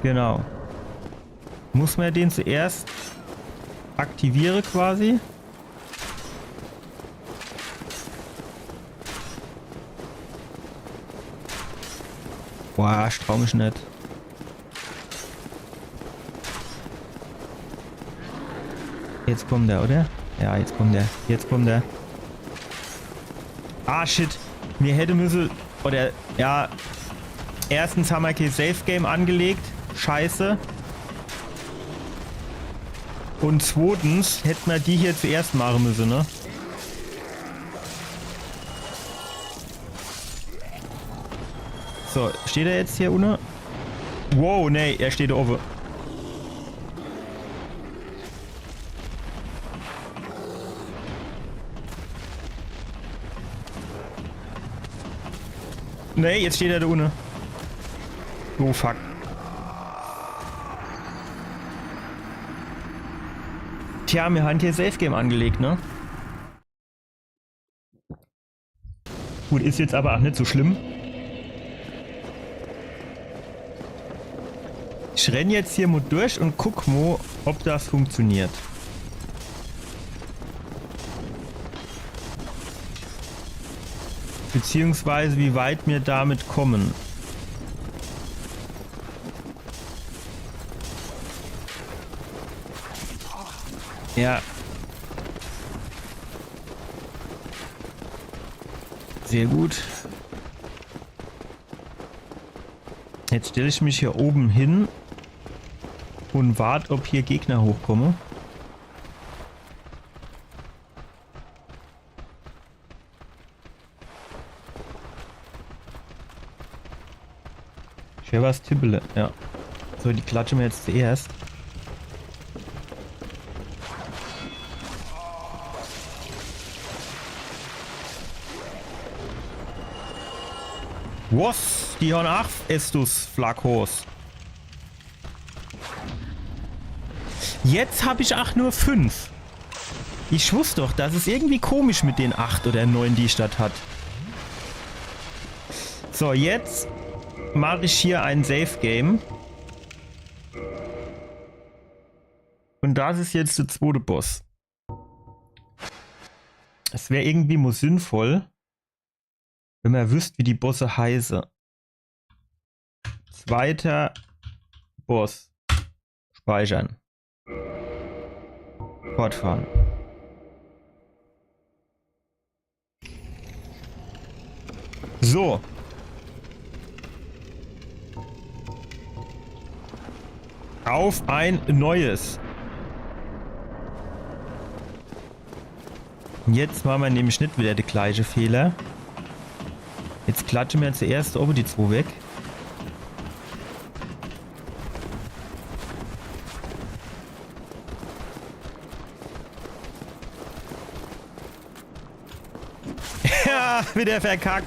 Genau. Muss man den zuerst aktivieren quasi? Boah, ich trau mich nicht. Jetzt kommt der, oder? Ja, jetzt kommt der. Jetzt kommt der. Ah, shit. Mir hätte müssen... Oder, ja... Erstens haben wir kein Safe Game angelegt. Scheiße. Und zweitens hätten wir die hier zuerst machen müssen, ne? So, steht er jetzt hier unten? Wow, nee, er steht oben. Nee, jetzt steht er da unten. Oh, fuck. Tja, wir haben hier Safe Game angelegt, ne? Gut, ist jetzt aber auch nicht so schlimm. Ich renne jetzt hier mal durch und guck mal, ob das funktioniert. Beziehungsweise wie weit wir damit kommen. Ja. Sehr gut. Jetzt stelle ich mich hier oben hin und warte, ob hier Gegner hochkommen. Ich höre was Tippele, ja. So, die klatschen wir jetzt zuerst. Was? Die haben 8 Estus Flakos. Jetzt habe ich auch nur 5. Ich wusste doch, das ist irgendwie komisch mit den 8 oder 9, die Stadt hat. So, jetzt mache ich hier ein Safe Game. Und das ist jetzt der zweite Boss. Es wäre irgendwie mal sinnvoll, wenn man wüsste, wie die Bosse heißen. Zweiter Boss. Speichern. Fortfahren. So. Auf ein neues. Jetzt machen wir nämlich nicht wieder der gleiche Fehler. Jetzt klatschen wir zuerst oben die 2 weg. Ja, wieder verkackt.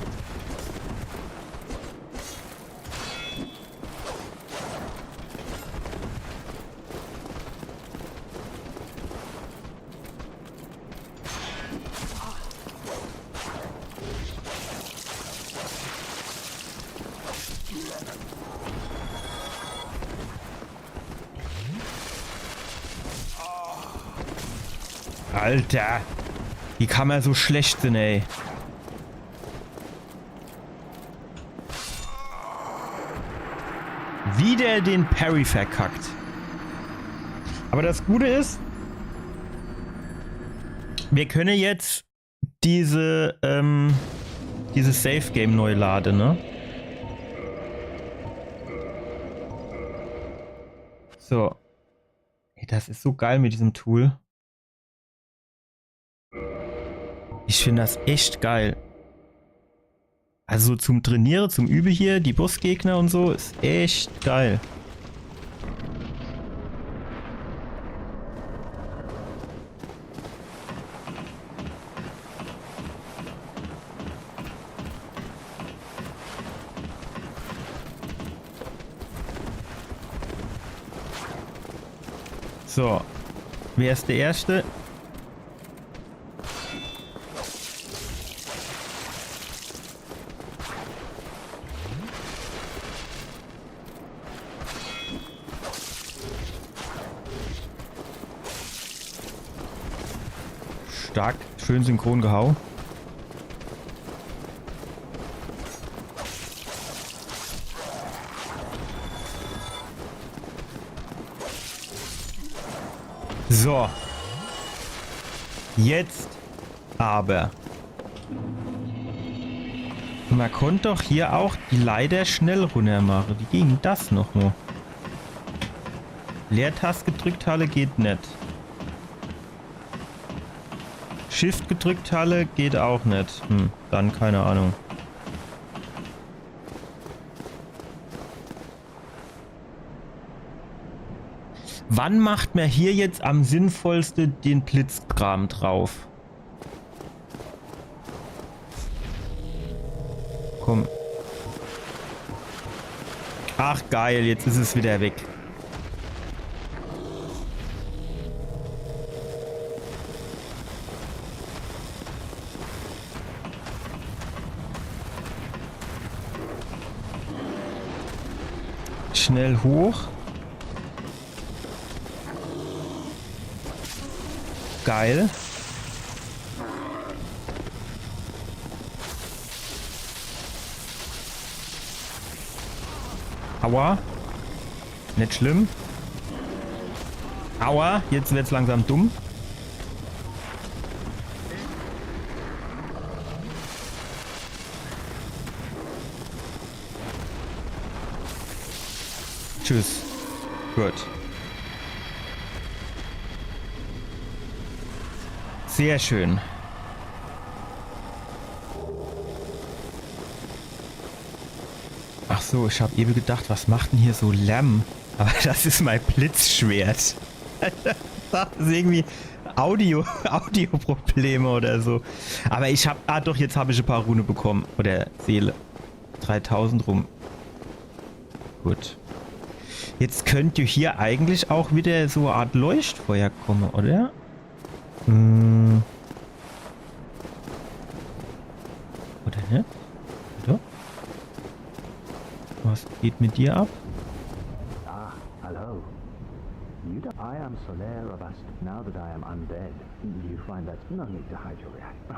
Alter, wie kann man so schlecht sein, ey? Wieder den Parry verkackt. Aber das Gute ist, wir können jetzt dieses Safe Game neu laden, ne? So. Ey, das ist so geil mit diesem Tool. Ich finde das echt geil. Also zum Trainieren, zum Üben hier, die Bossgegner und so, ist echt geil. So, wer ist der Erste? Stark, schön synchron gehauen. So. Jetzt aber. Man konnte doch hier auch die Leiter schnell runter machen. Wie ging das nochmal? Leertaste gedrückt Halle geht nicht. Shift gedrückt Halle geht auch nicht. Dann keine Ahnung. Wann macht man hier jetzt am sinnvollsten den Blitzkram drauf? Komm. Ach geil, jetzt ist es wieder weg. Schnell hoch. Geil. Aua. Nicht schlimm. Aua, jetzt wird's langsam dumm. Tschüss. Gut. Sehr schön. Ach so, ich habe eben gedacht, was macht denn hier so Lärm? Aber das ist mein Blitzschwert. Das ist irgendwie Audioprobleme oder so. Aber ich habe, doch, jetzt habe ich ein paar Rune bekommen. Oder Seele. 3000 rum. Gut. Jetzt könnt ihr hier eigentlich auch wieder so eine Art Leuchtfeuer kommen, oder? Hm. Oder nicht? Oder? Was geht mit dir ab? Ah, hello. I am Solaire of Ast. Now that I am undead, you find that no need to hide your reaction.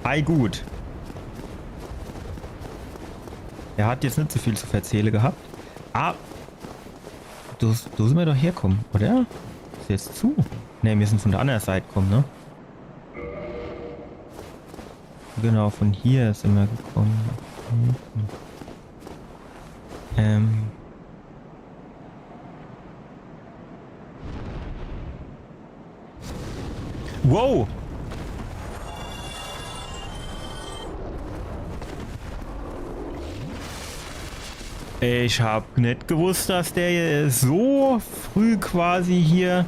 Ei, gut. Er hat jetzt nicht so viel zu erzählen gehabt. Ah. Du sind wir doch herkommen, oder? Ist jetzt zu? Ne, wir sind von der anderen Seite gekommen, ne? Genau, von hier sind wir gekommen. Wow! Ich hab nicht gewusst, dass der so früh quasi hier...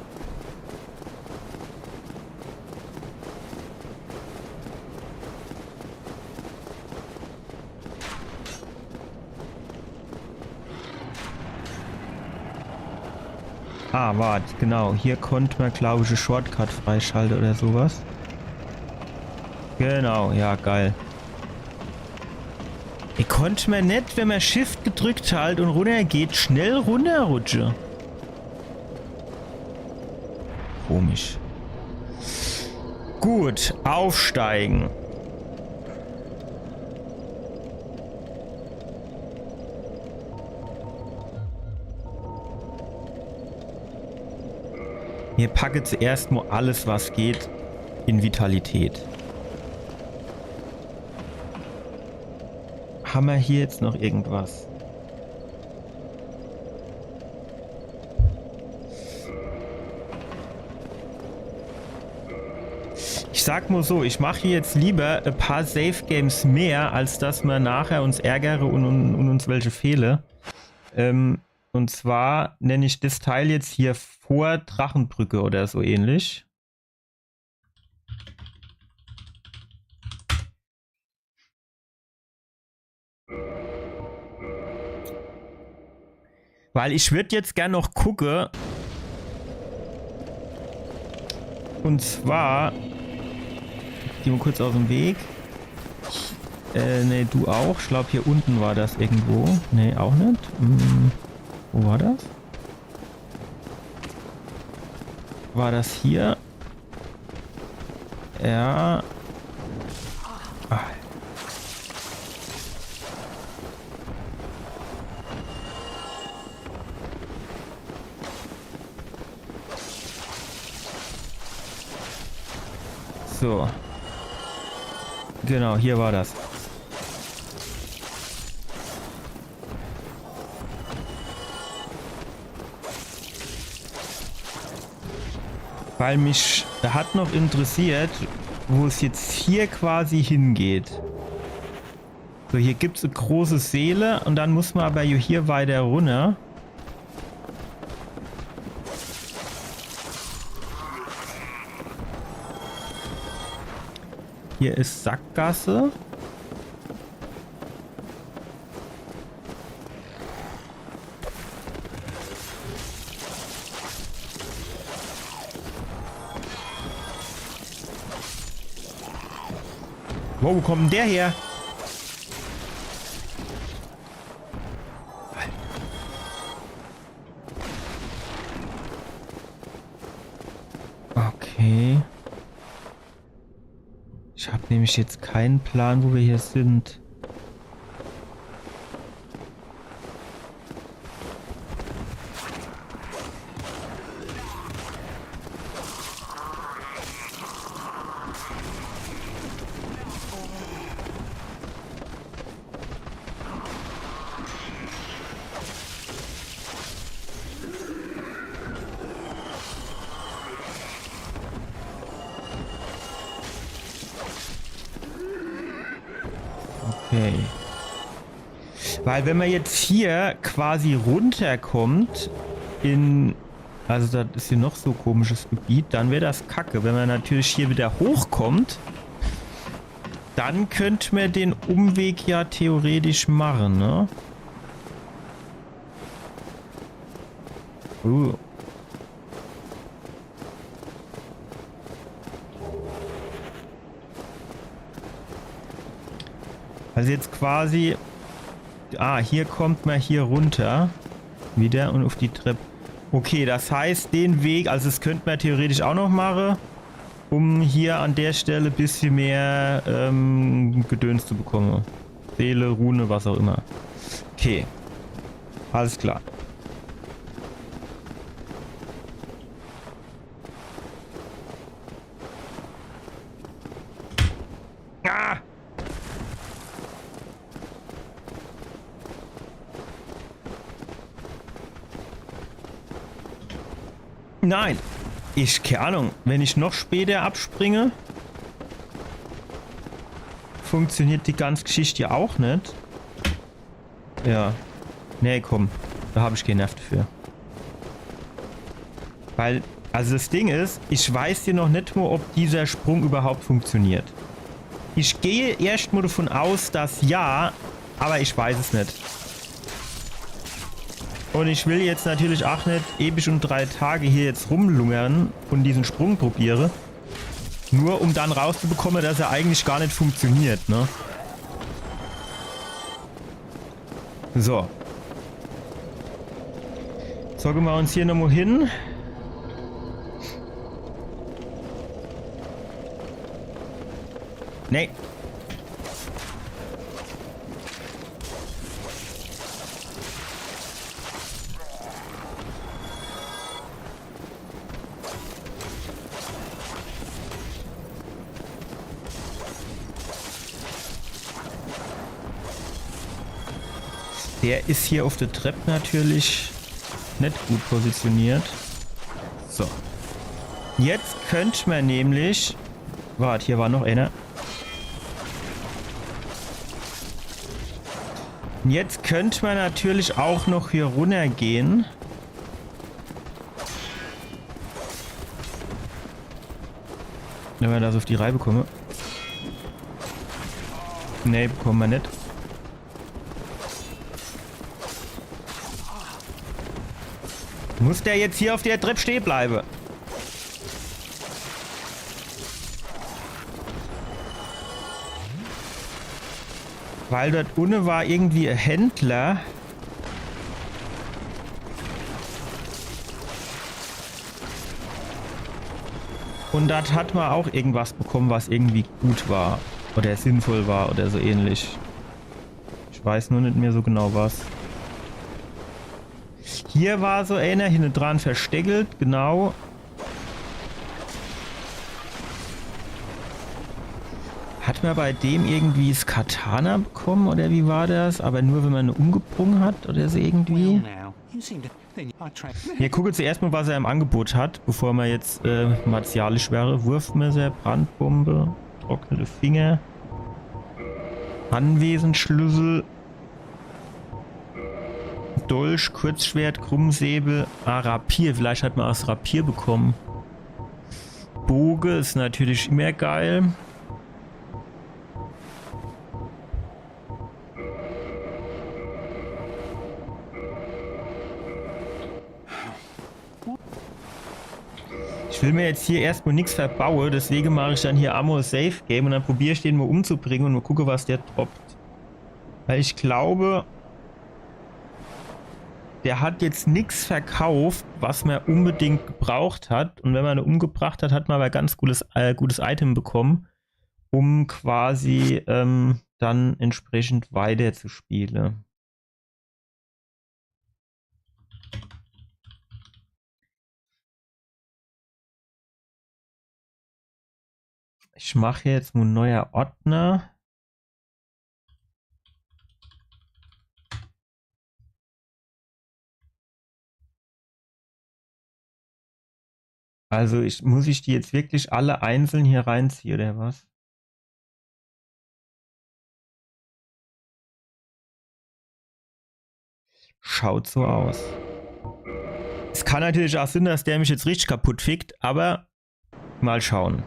Ah, warte, genau. Hier konnte man, glaube ich, einen Shortcut freischalten oder sowas. Genau, ja, geil. Ich konnte mir nicht, wenn man Shift gedrückt halt und runter geht, schnell runterrutschen. Komisch. Gut, aufsteigen. Wir packen zuerst mal alles, was geht, in Vitalität. Haben wir hier jetzt noch irgendwas? Ich sag mal so, ich mache jetzt lieber ein paar Safe Games mehr, als dass wir nachher uns ärgere und uns welche fehle. Und zwar nenne ich das Teil jetzt hier vor Drachenbrücke oder so ähnlich. Weil ich würde jetzt gern noch gucken. Und zwar... Geh mal kurz aus dem Weg. Ne, du auch. Ich glaube, hier unten war das irgendwo. Ne, auch nicht. Wo war das? War das hier? Ja. Ah. So. Genau, hier war das. Weil mich hat noch interessiert, wo es jetzt hier quasi hingeht. So, hier gibt es eine große Seele und dann muss man aber hier weiter runter. Hier ist Sackgasse. Wow, wo kommt denn der her? Okay. Ich habe nämlich jetzt keinen Plan, wo wir hier sind. Okay. Weil wenn man jetzt hier quasi runterkommt in... Also das ist hier noch so komisches Gebiet, dann wäre das kacke. Wenn man natürlich hier wieder hochkommt, dann könnte man den Umweg ja theoretisch machen, ne? Also jetzt quasi... Ah, hier kommt man hier runter. Wieder und auf die Treppe. Okay, das heißt, den Weg... Also das könnte man theoretisch auch noch machen, um hier an der Stelle ein bisschen mehr Gedöns zu bekommen. Seele, Rune, was auch immer. Okay. Alles klar. Ah! Nein. Keine Ahnung. Wenn ich noch später abspringe, funktioniert die ganze Geschichte ja auch nicht. Ja. Nee, komm. Da habe ich keinen Nerv dafür. Weil, also das Ding ist, ich weiß hier noch nicht mal, ob dieser Sprung überhaupt funktioniert. Ich gehe erst mal davon aus, dass ja, aber ich weiß es nicht. Und ich will jetzt natürlich auch nicht ewig und 3 Tage hier jetzt rumlungern und diesen Sprung probiere. Nur um dann rauszubekommen, dass er eigentlich gar nicht funktioniert, ne? So. Zocken wir uns hier nochmal hin. Nee. Der ist hier auf der Treppe natürlich nicht gut positioniert. So. Jetzt könnte man nämlich... Warte, hier war noch einer. Jetzt könnte man natürlich auch noch hier runter gehen. Wenn wir das auf die Reihe bekommen. Nee, bekommen wir nicht. Muss der jetzt hier auf der Treppe stehen bleiben? Weil dort unten war irgendwie ein Händler. Und dort hat man auch irgendwas bekommen, was irgendwie gut war. Oder sinnvoll war oder so ähnlich. Ich weiß nur nicht mehr so genau was. Hier war so einer hinten dran versteckelt, genau. Hat man bei dem irgendwie das Katana bekommen oder wie war das? Aber nur wenn man umgebrungen hat oder so irgendwie. Wir gucken zuerst mal, was er im Angebot hat, bevor wir jetzt martialisch wäre. Wurfmesser, Brandbombe, trocknete Finger, Anwesensschlüssel, Dolch, Kurzschwert, Krummsäbel, Rapier. Vielleicht hat man auch das Rapier bekommen. Boge ist natürlich immer geil. Ich will mir jetzt hier erstmal nichts verbauen, deswegen mache ich dann hier Ammo Safe Game und dann probiere ich den mal umzubringen und mal gucke, was der droppt. Weil ich glaube, der hat jetzt nichts verkauft, was man unbedingt gebraucht hat. Und wenn man ihn umgebracht hat, hat man aber ganz gutes Item bekommen, um quasi dann entsprechend weiter zu spielen. Ich mache jetzt ein neuer Ordner. Also muss ich die jetzt wirklich alle einzeln hier reinziehen oder was? Schaut so aus. Es kann natürlich auch sein, dass der mich jetzt richtig kaputt fickt, aber mal schauen.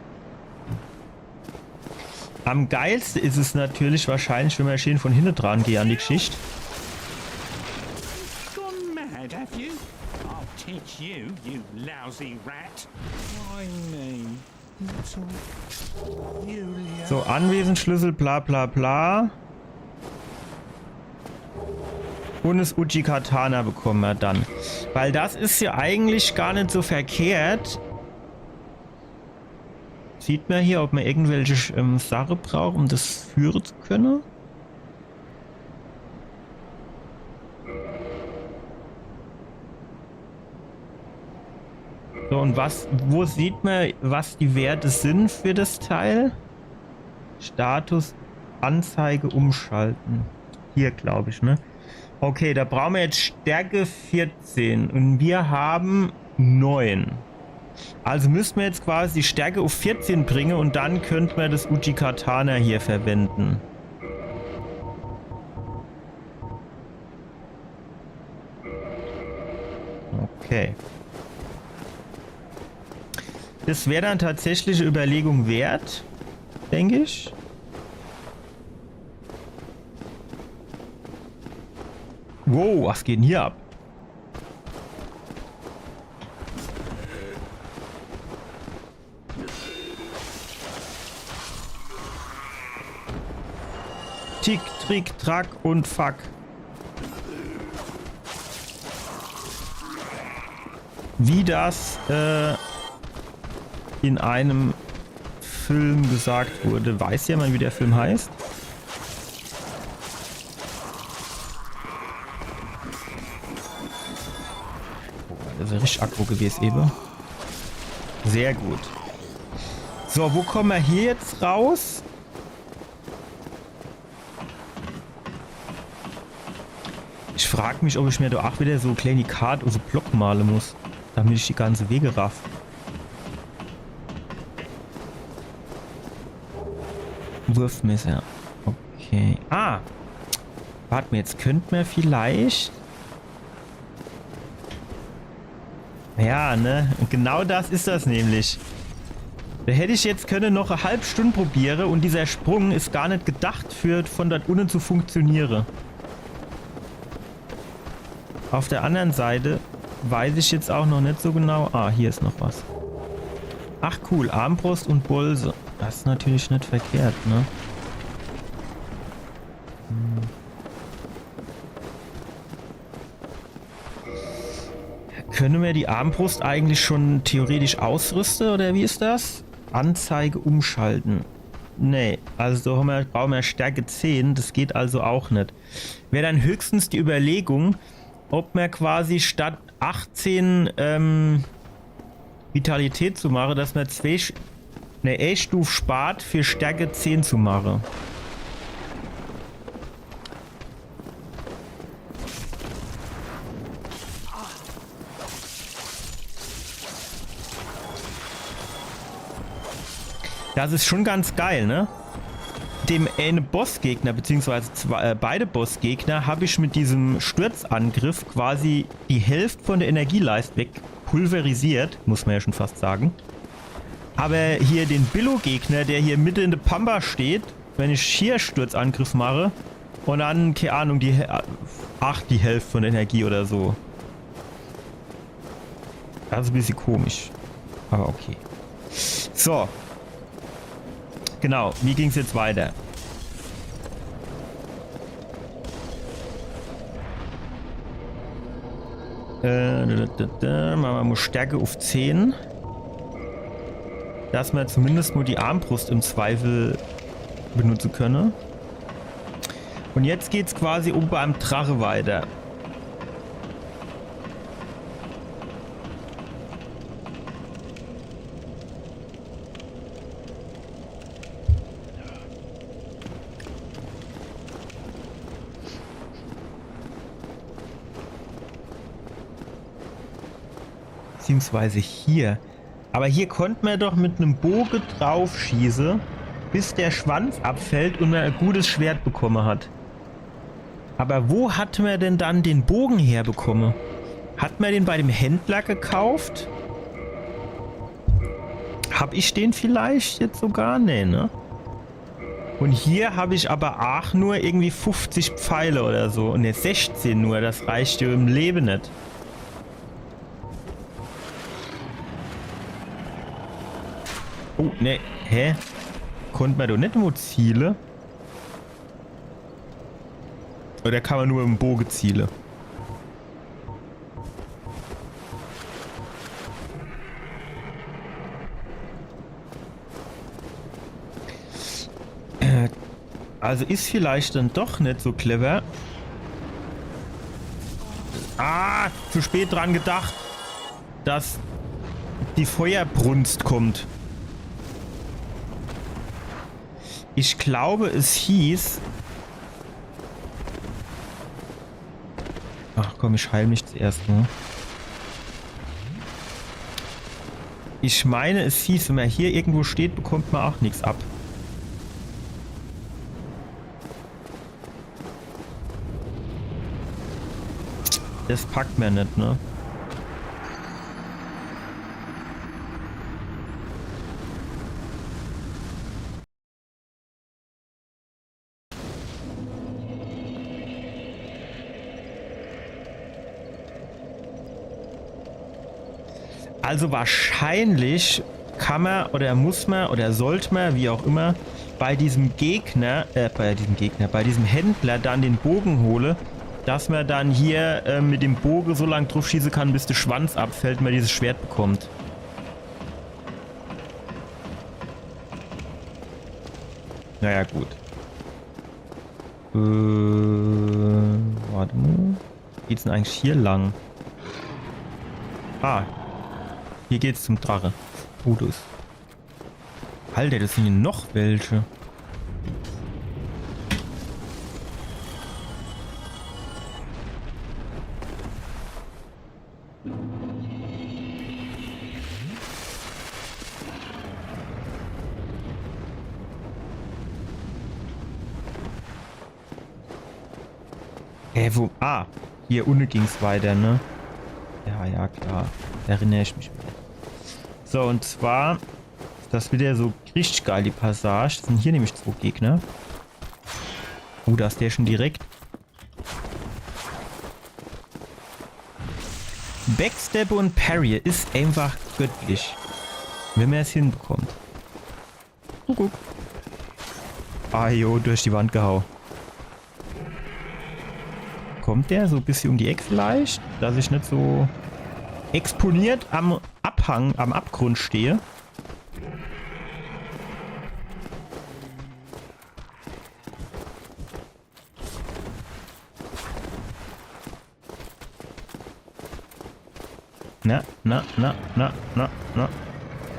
Am geilsten ist es natürlich wahrscheinlich, wenn wir schön von hinten dran gehen an die Geschichte. Gone mad, have you? I'll teach you, you lousy rat. Why me? Little Julia. So, Anwesensschlüssel, bla bla bla. Und das Uchi-Katana bekommen wir dann. Weil das ist ja eigentlich gar nicht so verkehrt. Sieht man hier, ob man irgendwelche Sachen braucht, um das führen zu können? So, und wo sieht man, was die Werte sind für das Teil? Status, Anzeige, umschalten. Hier, glaube ich, ne? Okay, da brauchen wir jetzt Stärke 14 und wir haben 9. Also müssen wir jetzt quasi die Stärke auf 14 bringen und dann könnten wir das Uchi-Katana hier verwenden. Okay. Das wäre dann tatsächlich eine Überlegung wert, denke ich. Wow, was geht denn hier ab? Tick, Trick, Track und Fuck. Wie das in einem Film gesagt wurde. Weiß jemand, wie der Film heißt? Das ist richtig aggro gewesen eben. Sehr gut. So, wo kommen wir hier jetzt raus? Ich frage mich, ob ich mir da auch wieder so kleine Karte aus dem Block malen muss, damit ich die ganze Wege raff. Wurfmesser. Okay. Ah! Warte mal, jetzt könnten wir vielleicht... Ja, ne? Genau das ist das nämlich. Da hätte ich jetzt können noch eine halbe Stunde probieren und dieser Sprung ist gar nicht gedacht für von dort unten zu funktionieren. Auf der anderen Seite weiß ich jetzt auch noch nicht so genau. Ah, hier ist noch was. Ach cool, Armbrust und Bolse. Das ist natürlich nicht verkehrt, ne? Können wir die Armbrust eigentlich schon theoretisch ausrüsten oder wie ist das? Anzeige umschalten. Nee, also da brauchen wir Stärke 10, das geht also auch nicht. Wäre dann höchstens die Überlegung, ob man quasi statt 18 Vitalität zu machen, dass man eine E-Stufe spart, für Stärke 10 zu machen. Das ist schon ganz geil, ne? Dem eine Bossgegner, beziehungsweise beide Bossgegner, habe ich mit diesem Sturzangriff quasi die Hälfte von der Energieleist weg pulverisiert, muss man ja schon fast sagen. Aber hier den Billo-Gegner, der hier mitten in der Pampa steht, wenn ich hier Sturzangriff mache und dann, keine Ahnung, die Hälfte von der Energie oder so. Das ist ein bisschen komisch. Aber okay. So. Genau, wie ging es jetzt weiter? Man muss Stärke auf 10. Dass man zumindest nur die Armbrust im Zweifel benutzen können. Und jetzt geht es quasi oben beim Drache weiter. Beziehungsweise hier. Aber hier konnte man doch mit einem Bogen drauf schießen, bis der Schwanz abfällt und man ein gutes Schwert bekommen hat. Aber wo hat man denn dann den Bogen herbekommen? Hat man den bei dem Händler gekauft? Hab ich den vielleicht jetzt sogar? Nee, ne? Und hier habe ich aber auch nur irgendwie 50 Pfeile oder so. Und jetzt 16 nur. Das reicht dir im Leben nicht. Oh, ne. Hä? Konnte man doch nicht nur Ziele? Oder kann man nur im Bogen ziele? Also ist vielleicht dann doch nicht so clever. Ah, zu spät dran gedacht, dass die Feuerbrunst kommt. Ich glaube, es hieß... Ach komm, ich heile mich zuerst, ne? Ich meine, es hieß, wenn man hier irgendwo steht, bekommt man auch nichts ab. Das packt man nicht, ne? Also wahrscheinlich kann man oder muss man oder sollte man, wie auch immer, bei diesem bei diesem Händler dann den Bogen hole, dass man dann hier mit dem Bogen so lang drauf schießen kann, bis der Schwanz abfällt und man dieses Schwert bekommt. Naja, gut. Warte mal. Geht's denn eigentlich hier lang? Ah. Hier geht's zum Drache. Oh, das. Alter, das sind hier noch welche. Wo? Ah, hier unten ging's weiter, ne? Ja, ja, klar. Erinnere ich mich wieder. So, und zwar ist das wieder so richtig geil, die Passage. Das sind hier nämlich 2 Gegner. Oh, da ist der schon direkt. Backstep und Parry ist einfach göttlich. Wenn man es hinbekommt. Guck. Ah, jo, durch die Wand gehauen. Kommt der so ein bisschen um die Ecke vielleicht, dass ich nicht so exponiert am Abhang, am Abgrund stehe. Na.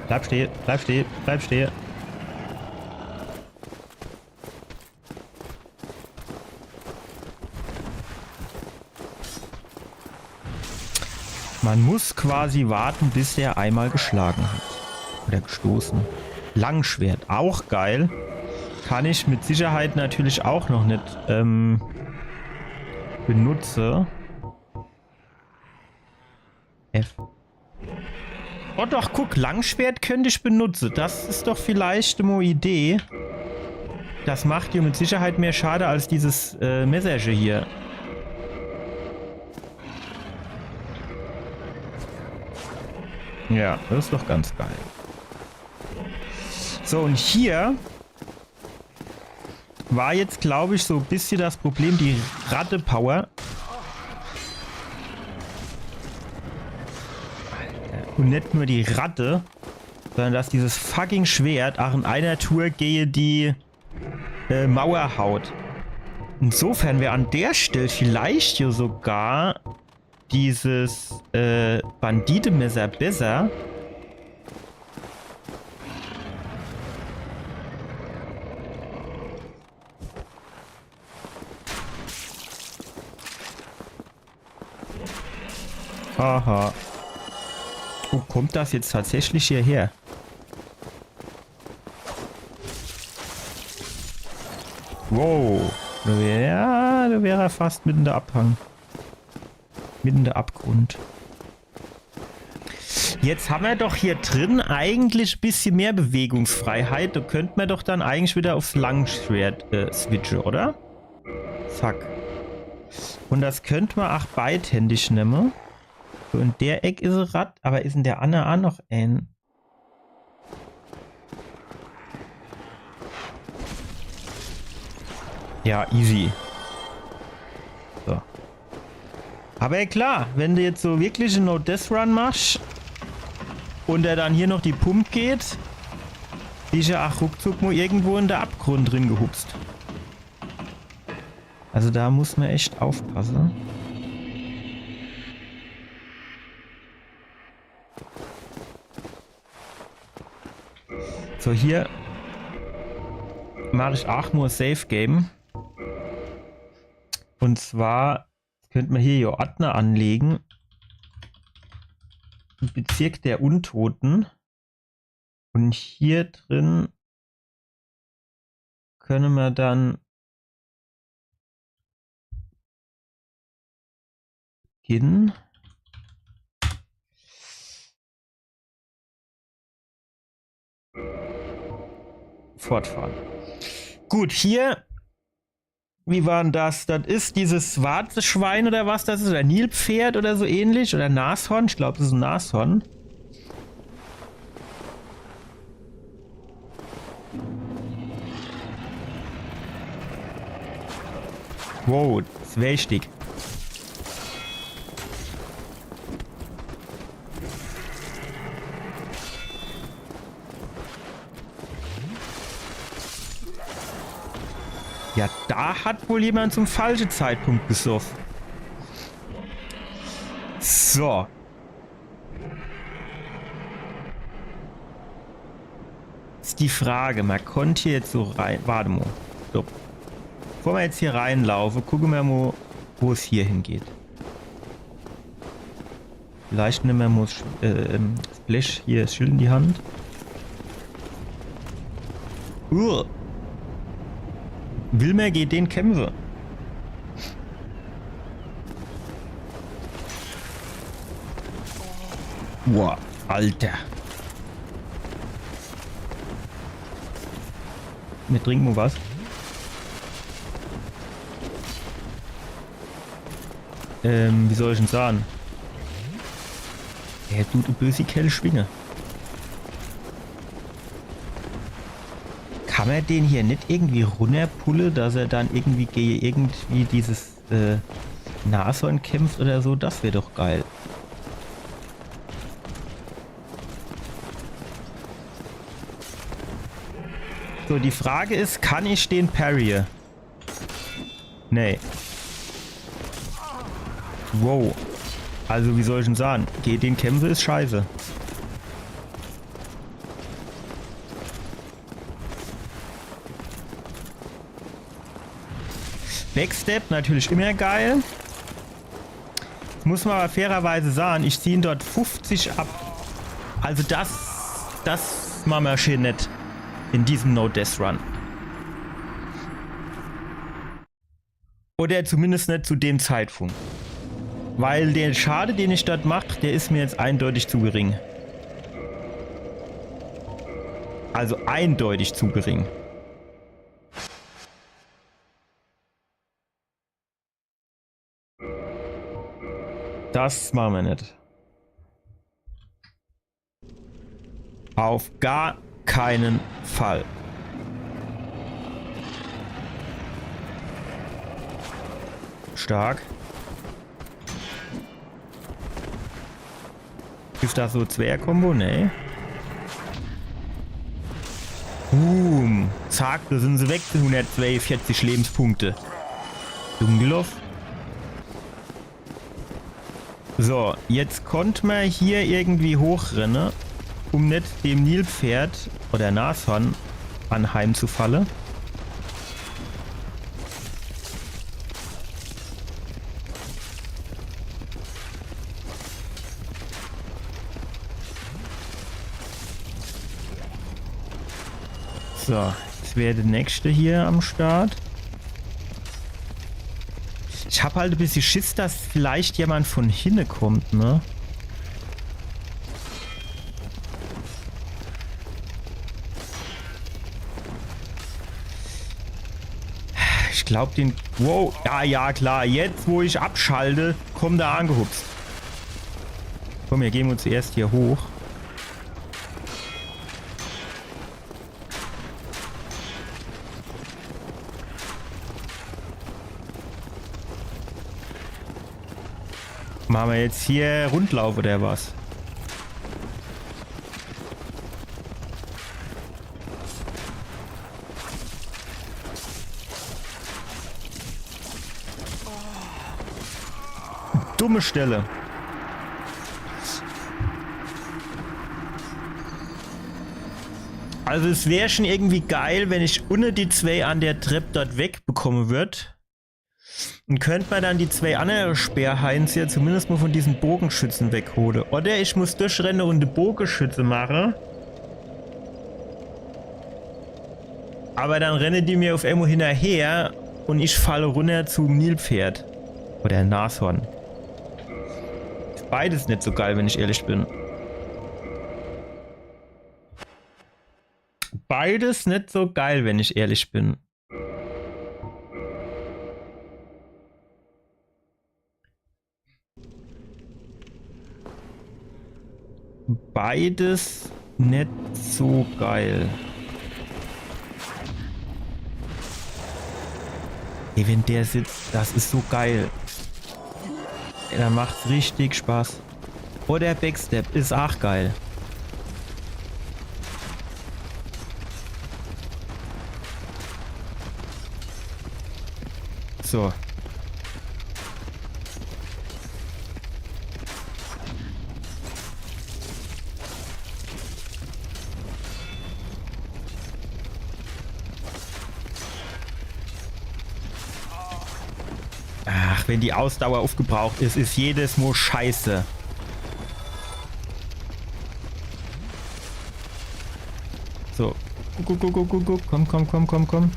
Bleib stehen. Man muss quasi warten, bis er einmal geschlagen hat. Oder gestoßen. Langschwert, auch geil. Kann ich mit Sicherheit natürlich auch noch nicht benutze. F. Oh doch, guck, Langschwert könnte ich benutzen. Das ist doch vielleicht eine Idee. Das macht dir mit Sicherheit mehr Schade als dieses Messerchen hier. Ja, das ist doch ganz geil. So, und hier war jetzt, glaube ich, so ein bisschen das Problem, die Ratte-Power. Und nicht nur die Ratte, sondern dass dieses fucking Schwert auch in einer Tour gehe die Mauer haut. Insofern wäre an der Stelle vielleicht ja sogar dieses Banditemesser besser. Aha. Wo kommt das jetzt tatsächlich hierher? Wow. Ja, da wäre er fast mitten der Abhang. Mitten der Abgrund. Jetzt haben wir doch hier drin eigentlich ein bisschen mehr Bewegungsfreiheit. Da könnten wir doch dann eigentlich wieder aufs Langschwert switchen, oder? Zack. Und das könnte man auch beidhändig nehmen. So, in der Ecke ist ein Rad, aber ist in der anderen auch noch ein. Ja, easy. So. Aber ja klar, wenn du jetzt so wirklich einen No-Death-Run machst und er dann hier noch die Pump geht, ist ja auch ruckzuck mal irgendwo in der Abgrund drin gehupst. Also da muss man echt aufpassen. So, hier mache ich auch nur Safe Game. Und zwar könnte man hier Joatna anlegen. Bezirk der Untoten. Und hier drin können wir dann hin. Fortfahren. Gut, hier. Wie war denn das? Das ist dieses schwarze Schwein oder was das ist? Oder Nilpferd oder so ähnlich? Oder Nashorn? Ich glaube, das ist ein Nashorn. Wow, das ist wichtig. Ja, da hat wohl jemand zum falschen Zeitpunkt gesoffen. So. Ist die Frage, man konnte hier jetzt so rein... Warte mal. So. Bevor wir jetzt hier reinlaufen, gucken wir mal, wo es hier hingeht. Vielleicht nehmen wir mal das Blech hier, das Schild in die Hand. Wilmer geht den kämpfen. Boah, Alter. Wir trinken mal was. Wie soll ich denn sagen? Er tut eine böse Kelle schwingen. Kann man den hier nicht irgendwie runterpullen, dass er dann irgendwie dieses Nashorn kämpft oder so? Das wäre doch geil. So, die Frage ist, kann ich den parryen? Nee. Wow. Also, wie soll ich denn sagen? Geht den kämpfen ist scheiße. Backstep natürlich immer geil. Muss man aber fairerweise sagen, ich ziehe ihn dort 50 ab. Also das machen wir schön nicht in diesem No-Death-Run. Oder zumindest nicht zu dem Zeitpunkt. Weil der Schade, den ich dort mache, der ist mir jetzt eindeutig zu gering. Also eindeutig zu gering. Das machen wir nicht. Auf gar keinen Fall. Stark. Ist das so Zwerg-Kombo? Nee. Boom. Zack, da sind sie weg. 142 Lebenspunkte. Dungeloff. So, jetzt konnte man hier irgendwie hochrennen, um nicht dem Nilpferd oder Nashorn anheimzufallen. So, jetzt wäre der nächste hier am Start. habe halt ein bisschen Schiss, dass vielleicht jemand von hinten kommt, ne? Ich glaube den... Wow, ja klar, jetzt wo ich abschalte, kommt er angehupst. Komm, wir gehen uns zuerst hier hoch. Machen wir jetzt hier Rundlauf oder was? Dumme Stelle. Also es wäre schon irgendwie geil, wenn ich ohne die zwei an der Treppe dort wegbekommen würde. Und könnte man dann die zwei anderen Speerheins ja zumindest mal von diesen Bogenschützen wegholen. Oder ich muss durchrennen und eine Bogenschütze machen. Aber dann rennen die mir auf einmal hinterher und ich falle runter zum Nilpferd. Oder Nashorn. Ist beides nicht so geil, wenn ich ehrlich bin. Beides nicht so geil, wenn ich ehrlich bin. Beides nicht so geil. Ey, wenn der sitzt, das ist so geil. Ey, da macht's richtig Spaß. Oh, der Backstep ist auch geil. So. Ach, wenn die Ausdauer aufgebraucht ist, ist jedes Mal scheiße. So. Guck. Komm.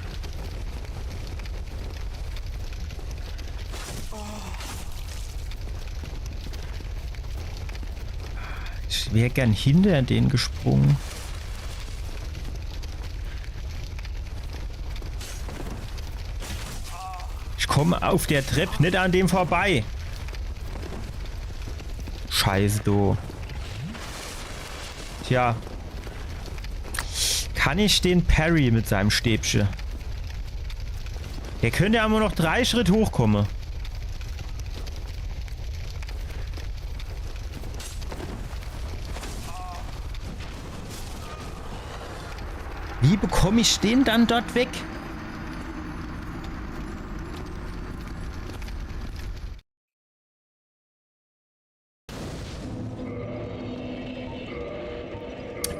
Ich wäre gern hinter den gesprungen. Ich komme auf der Treppe nicht an dem vorbei. Scheiße, du. Tja. Kann ich den Parry mit seinem Stäbchen? Der könnte aber noch 3 Schritte hochkommen. Wie bekomme ich den dann dort weg?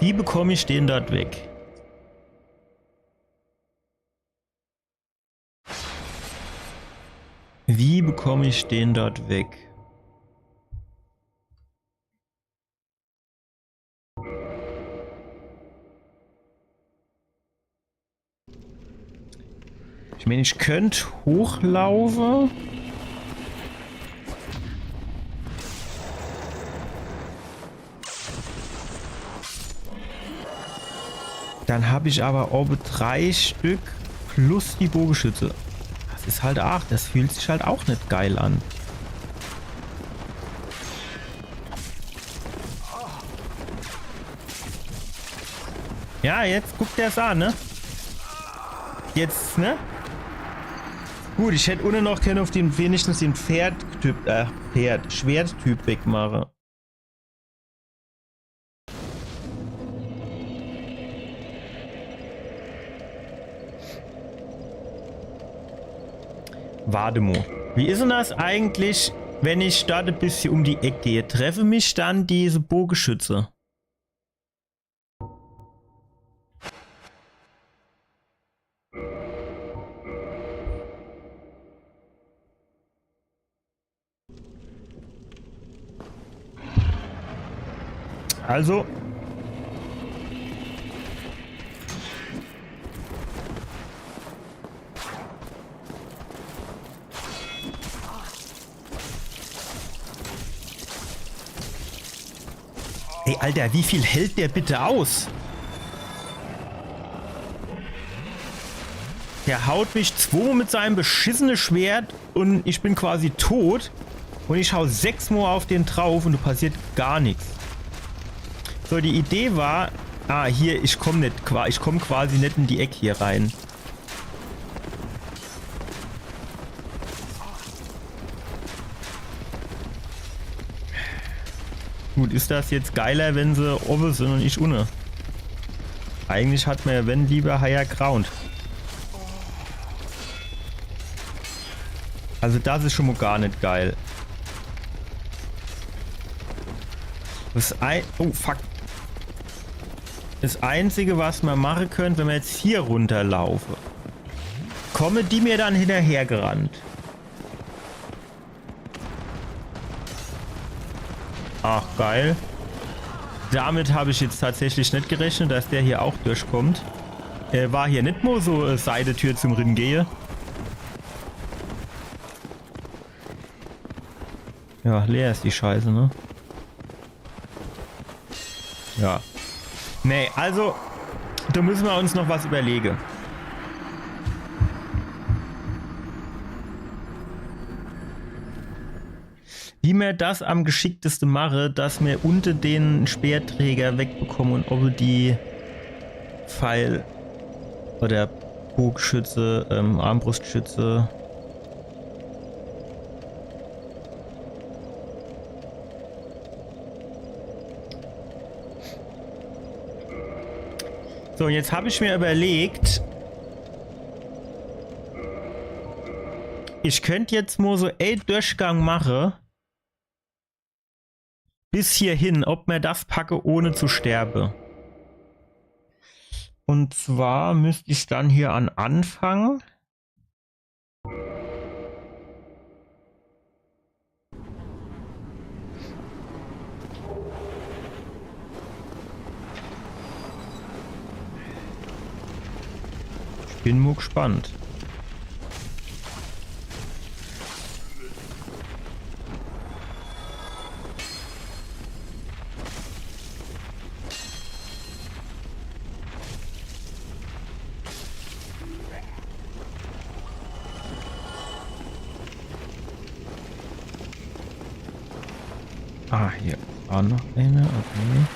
Wie bekomme ich den dort weg? Wie bekomme ich den dort weg? Ich meine, ich könnte hochlaufen. Dann habe ich aber oben 3 Stück plus die Bogenschütze. Das ist halt auch, das fühlt sich halt auch nicht geil an. Ja, jetzt guckt der es an, ne? Jetzt, ne? Gut, ich hätte ohne noch können auf den wenigstens den Schwerttyp wegmachen. Warte mal. Wie ist denn das eigentlich, wenn ich dort ein bisschen um die Ecke gehe? Treffe mich dann diese Bogenschütze? Also. Ey, Alter, wie viel hält der bitte aus? Der haut mich 2 mit seinem beschissenen Schwert und ich bin quasi tot. Und ich hau 6 Mal auf den drauf und da passiert gar nichts. So, die Idee war... Ah, hier, ich komme quasi nicht in die Ecke hier rein. Gut, ist das jetzt geiler, wenn sie oben sind und ich unten? Eigentlich hat mir, wenn, lieber higher ground. Also das ist schon mal gar nicht geil. Oh, fuck. Das Einzige, was man machen könnte, wenn wir jetzt hier runterlaufen. Komme die mir dann hinterher gerannt. Ach, geil. Damit habe ich jetzt tatsächlich nicht gerechnet, dass der hier auch durchkommt. War hier nicht nur so Seitentür zum Rennen gehe. Ja, leer ist die Scheiße, ne? Ja. Nee, also, da müssen wir uns noch was überlegen. Wie mir das am geschicktesten mache, dass wir unter den Speerträger wegbekommen und ob wir die Pfeil oder Bogenschütze, Armbrustschütze. So, jetzt habe ich mir überlegt, ich könnte jetzt mal so einen Durchgang machen bis hierhin, ob mir das packe, ohne zu sterben. Und zwar müsste ich dann hier an Anfang. Ich bin mal gespannt. Ah, hier war noch eine, okay.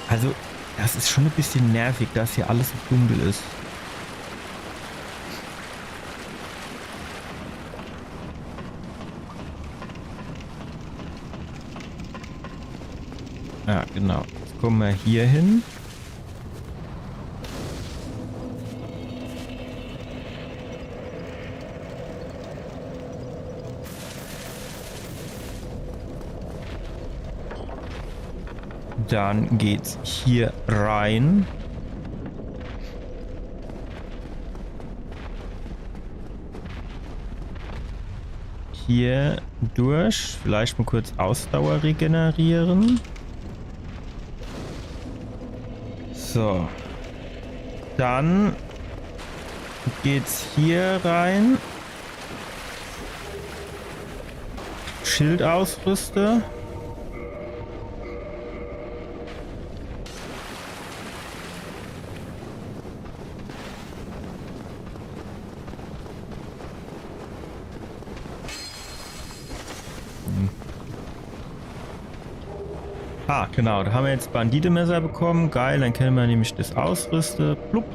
Also, das ist schon ein bisschen nervig, dass hier alles so dunkel ist. Ja, genau. Jetzt kommen wir hier hin. Dann geht's hier rein. Hier durch. Vielleicht mal kurz Ausdauer regenerieren. So. Dann geht's hier rein. Schild ausrüste. Ah, genau, da haben wir jetzt Banditenmesser bekommen. Geil, dann können wir nämlich das ausrüsten. Plupp.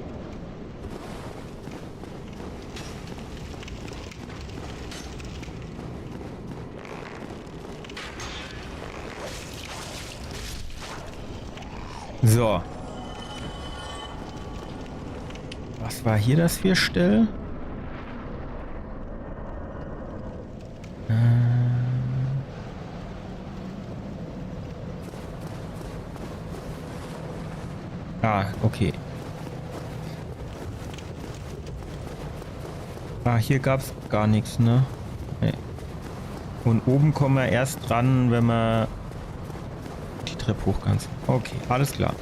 So. Was war hier das für Stell? Ah, okay. Ah, hier gab es gar nichts, ne? Nee. Und oben kommen wir erst dran, wenn wir die Treppe hoch kannst. Okay, alles klar.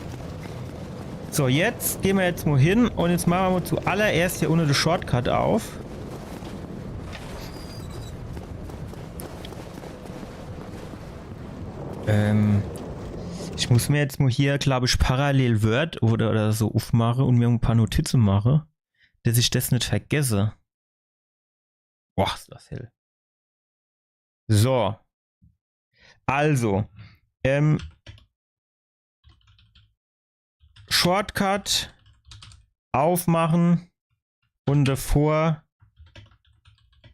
So, jetzt gehen wir jetzt mal hin und jetzt machen wir zuallererst hier unten den Shortcut auf. Ich muss mir jetzt mal hier, glaube ich, parallel Word oder so aufmachen und mir ein paar Notizen mache, dass ich das nicht vergesse. Boah, ist das hell. So. Also. Shortcut aufmachen und davor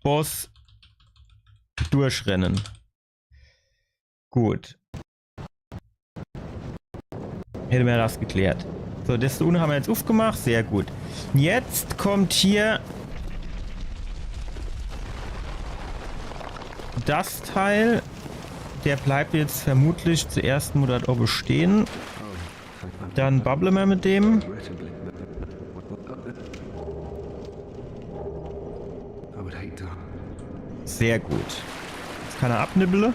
Boss durchrennen. Gut. Hätten wir das geklärt. So, das unten haben wir jetzt aufgemacht. Sehr gut. Jetzt kommt hier das Teil. Der bleibt jetzt vermutlich zuerst mal dort oben stehen. Dann babbeln wir mit dem. Regrettably, I would hate to. Sehr gut. Jetzt kann er abnibbeln.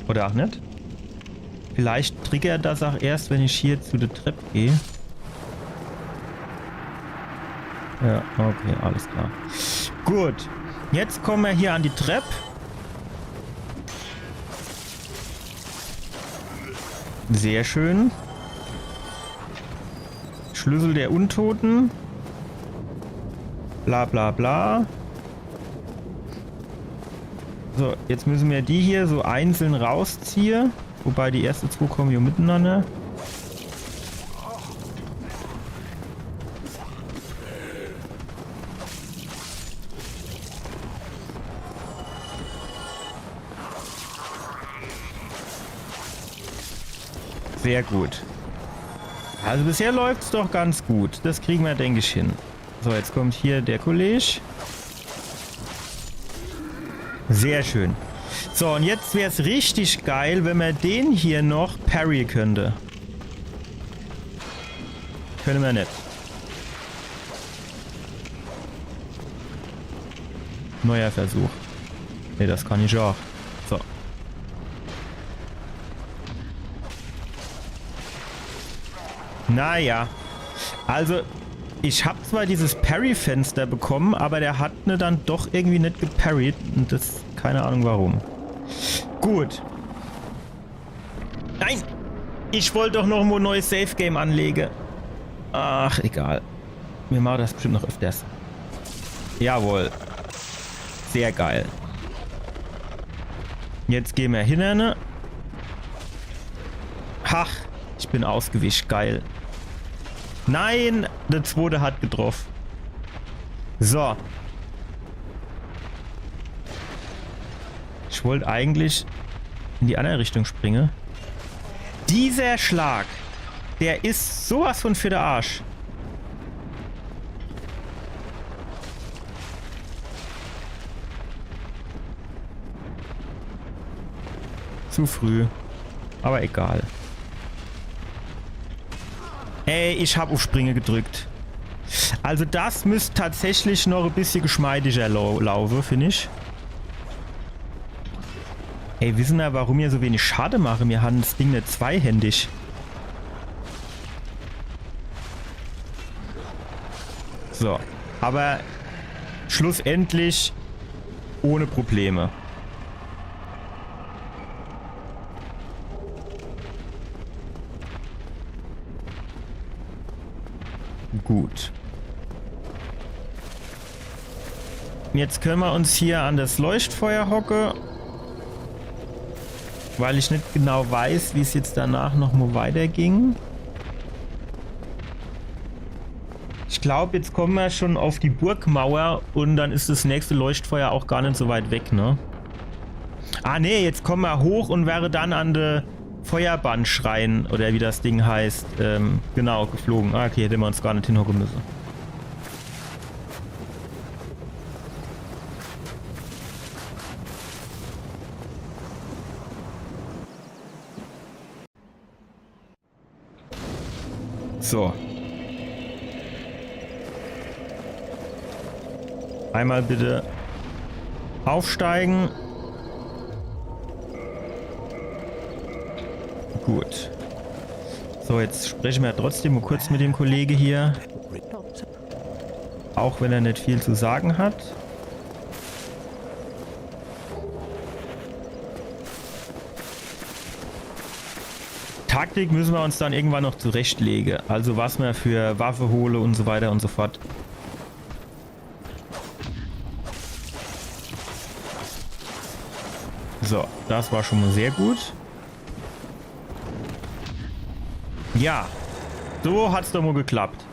Oder auch nicht. Vielleicht triggert das auch erst, wenn ich hier zu der Treppe gehe. Ja, okay, alles klar. Gut. Jetzt kommen wir hier an die Treppe. Sehr schön. Schlüssel der Untoten. Bla bla bla. So, jetzt müssen wir die hier so einzeln rausziehen. Wobei die ersten zwei kommen hier miteinander. Sehr gut. Also bisher läuft es doch ganz gut. Das kriegen wir, denke ich, hin. So, jetzt kommt hier der Kollege. Sehr schön. So, und jetzt wäre es richtig geil, wenn man den hier noch parry könnte. Können wir nicht. Neuer Versuch. Ne, das kann ich auch. So. Naja. Also, ich habe zwar dieses Parry-Fenster bekommen, aber der hat ne dann doch irgendwie nicht geparried. Und das, keine Ahnung warum. Gut. Nein! Ich wollte doch noch mal ein neues Safe-Game anlegen. Ach, egal. Wir machen das bestimmt noch öfters. Jawohl. Sehr geil. Jetzt gehen wir hin, ne? Ach, ich bin ausgewischt. Geil. Nein, der zweite hat getroffen. So. Ich wollte eigentlich in die andere Richtung springen. Dieser Schlag, der ist sowas von für den Arsch. Zu früh. Aber egal. Ey, ich habe auf Springen gedrückt. Also das müsste tatsächlich noch ein bisschen geschmeidiger laufen, finde ich. Ey, wissen wir, warum wir so wenig Schade machen? Wir haben das Ding nicht zweihändig. So, aber schlussendlich ohne Probleme. Gut. Jetzt können wir uns hier an das Leuchtfeuer hocken. Weil ich nicht genau weiß, wie es jetzt danach nochmal weiterging. Ich glaube, jetzt kommen wir schon auf die Burgmauer und dann ist das nächste Leuchtfeuer auch gar nicht so weit weg, ne? Ah, ne, jetzt kommen wir hoch und wäre dann an der Feuerbandschrein, oder wie das Ding heißt, genau, geflogen. Ah, okay, hätten wir uns gar nicht hinhocken müssen. So. Einmal bitte aufsteigen. Gut. So, jetzt sprechen wir trotzdem mal kurz mit dem Kollegen hier. Auch wenn er nicht viel zu sagen hat. Taktik müssen wir uns dann irgendwann noch zurechtlegen. Also was man für Waffe hole und so weiter und so fort. So, das war schon mal sehr gut. Ja, so hat es doch mal geklappt.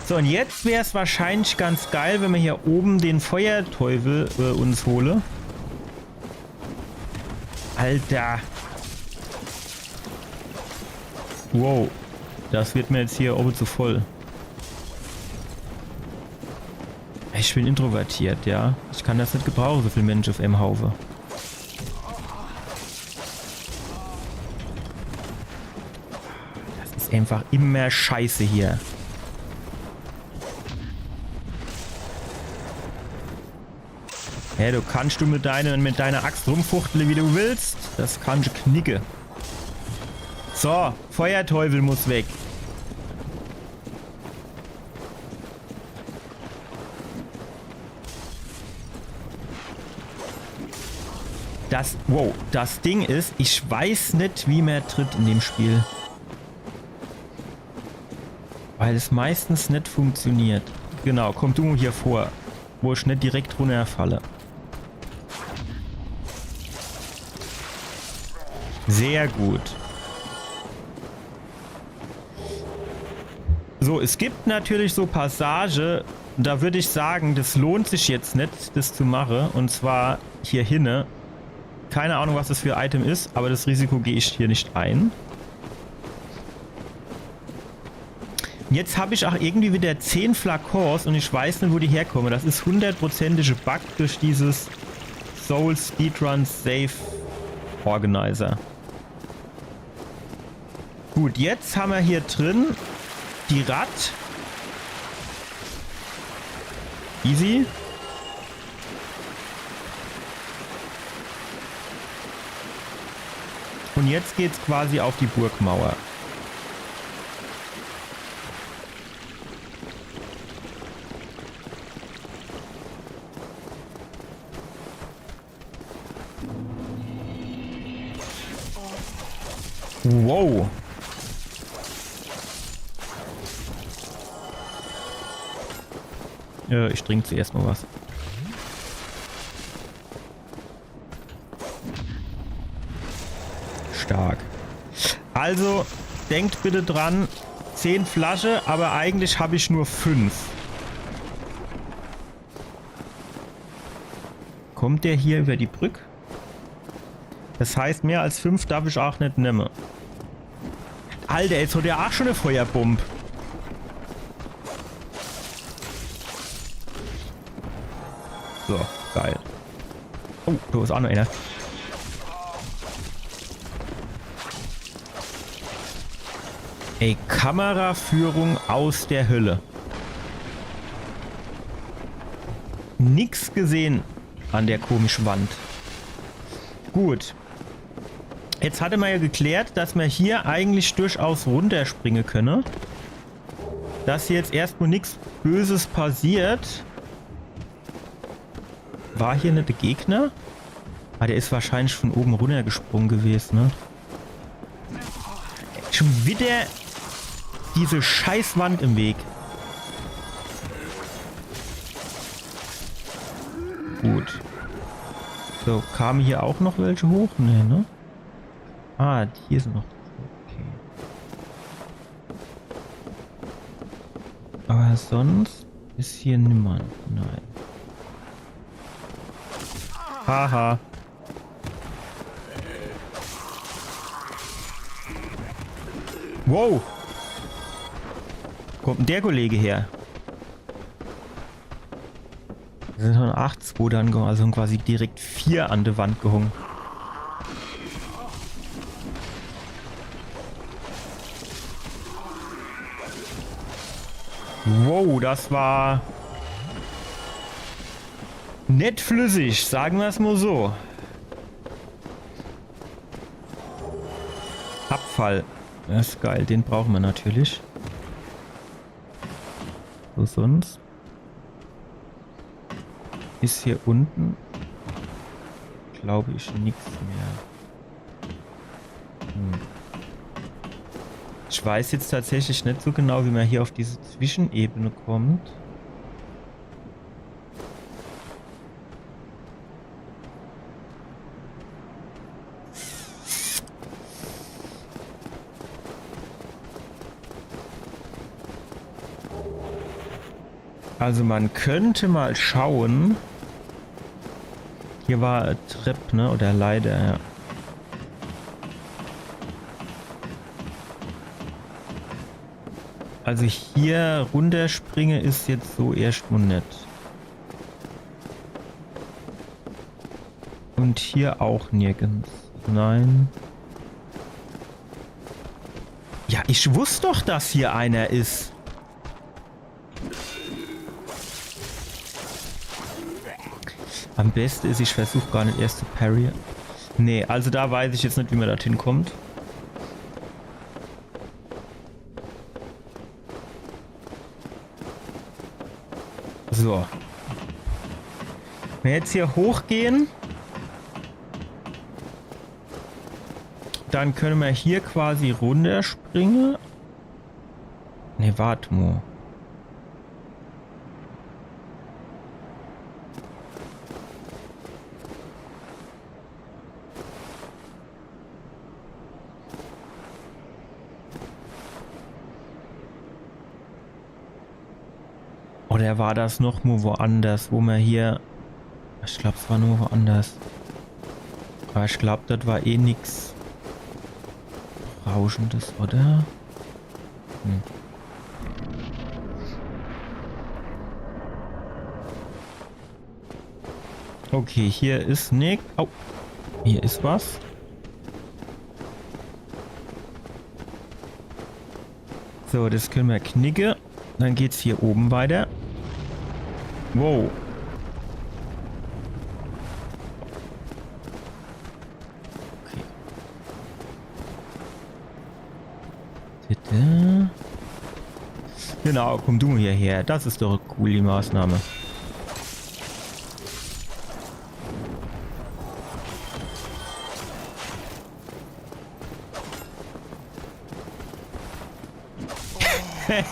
So, und jetzt wäre es wahrscheinlich ganz geil, wenn wir hier oben den Feuerteufel uns hole. Alter. Wow. Das wird mir jetzt hier oben zu voll. Ich bin introvertiert, ja. Ich kann das nicht gebrauchen, so viel Mensch auf einem Haufe. Das ist einfach immer scheiße hier. Ja, du kannst mit deiner Axt rumfuchteln, wie du willst. Das kannst du knicke. So, Feuerteufel muss weg. Wow, das Ding ist, ich weiß nicht, wie man tritt in dem Spiel. Weil es meistens nicht funktioniert. Genau, komm du hier vor, wo ich nicht direkt runterfalle. Sehr gut. So, es gibt natürlich so Passage, da würde ich sagen, das lohnt sich jetzt nicht, das zu machen. Und zwar hier hinne. Keine Ahnung, was das für ein Item ist, aber das Risiko gehe ich hier nicht ein. Jetzt habe ich auch irgendwie wieder 10 Flakons und ich weiß nicht, wo die herkommen. Das ist 100%ige Bug durch dieses Soul Speedrun Save Organizer. Gut, jetzt haben wir hier drin die Rad. Easy. Und jetzt geht's quasi auf die Burgmauer. Wow. Ich trinke zuerst mal was. Stark. Also, denkt bitte dran, 10 Flasche, aber eigentlich habe ich nur 5. Kommt der hier über die Brücke? Das heißt, mehr als 5 darf ich auch nicht nehmen. Alter, jetzt hat der auch schon eine Feuerbombe. So, geil. Oh, da ist auch noch einer. Ey, Kameraführung aus der Hölle. Nix gesehen an der komischen Wand. Gut. Jetzt hatte man ja geklärt, dass man hier eigentlich durchaus runterspringen könne. Dass hier jetzt erstmal nichts Böses passiert. War hier nicht der Gegner? Ah, der ist wahrscheinlich von oben runter gesprungen gewesen, ne? Schon wieder diese Scheißwand im Weg. Gut. So, kamen hier auch noch welche hoch? Ne, ne? Ah, hier sind noch. Okay. Aber sonst ist hier niemand. Nein. Haha. Wow. Kommt denn der Kollege her? Wir sind schon 8-2 dann gehauen, also quasi direkt 4 an der Wand gehungen. Wow, das war nicht flüssig, sagen wir es mal so. Abfall. Das ist geil, den brauchen wir natürlich. So, sonst ist hier unten, glaube ich, nichts mehr. Ich weiß jetzt tatsächlich nicht so genau, wie man hier auf diese Zwischenebene kommt. Also man könnte mal schauen. Hier war Trepp, ne? Oder Leiter, ja. Also hier runterspringe ist jetzt so erstmal nett. Und hier auch nirgends. Nein. Ja, ich wusste doch, dass hier einer ist. Am besten ist, ich versuche gar nicht erst zu parry. Nee, also da weiß ich jetzt nicht, wie man dorthin kommt. So. Wenn wir jetzt hier hochgehen, dann können wir hier quasi runterspringen. Ne, warte mal. Oder war das noch mal woanders, wo man hier... Ich glaube, es war nur woanders. Aber ich glaube, das war eh nichts Rauschendes, oder? Hm. Okay, hier ist nichts. Oh, hier ist was. So, das können wir knicken. Dann geht's hier oben weiter. Wow. Okay. Bitte. Genau, komm du hierher. Das ist doch cool, die Maßnahme.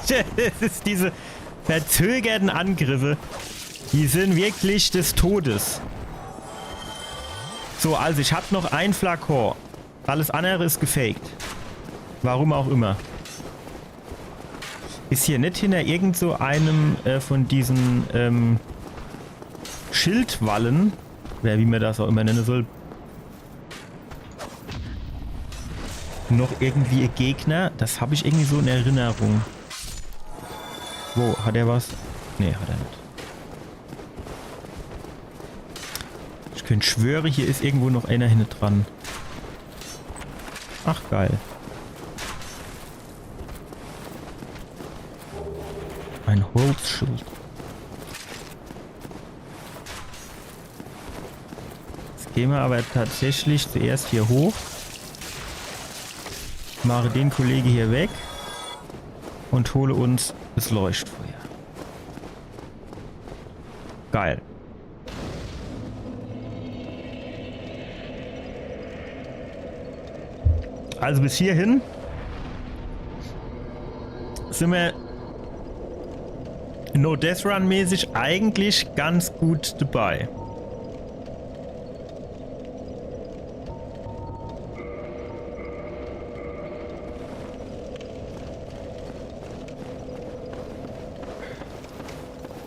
Das ist diese verzögerten Angriffe. Die sind wirklich des Todes. So, also ich habe noch ein Flakon. Alles andere ist gefaked. Warum auch immer. Ist hier nicht hinter irgend so einem von diesen Schildwallen, oder wie man das auch immer nennen soll, noch irgendwie ein Gegner? Das habe ich irgendwie so in Erinnerung. Wo, hat er was? Nee, hat er nicht. Ich könnte schwören, hier ist irgendwo noch einer hinten dran. Ach, geil. Ein Holzschild. Jetzt gehen wir aber tatsächlich zuerst hier hoch. Mache den Kollegen hier weg. Und hole uns das Leuchtfeuer. Geil. Also bis hierhin sind wir No Death Run mäßig eigentlich ganz gut dabei.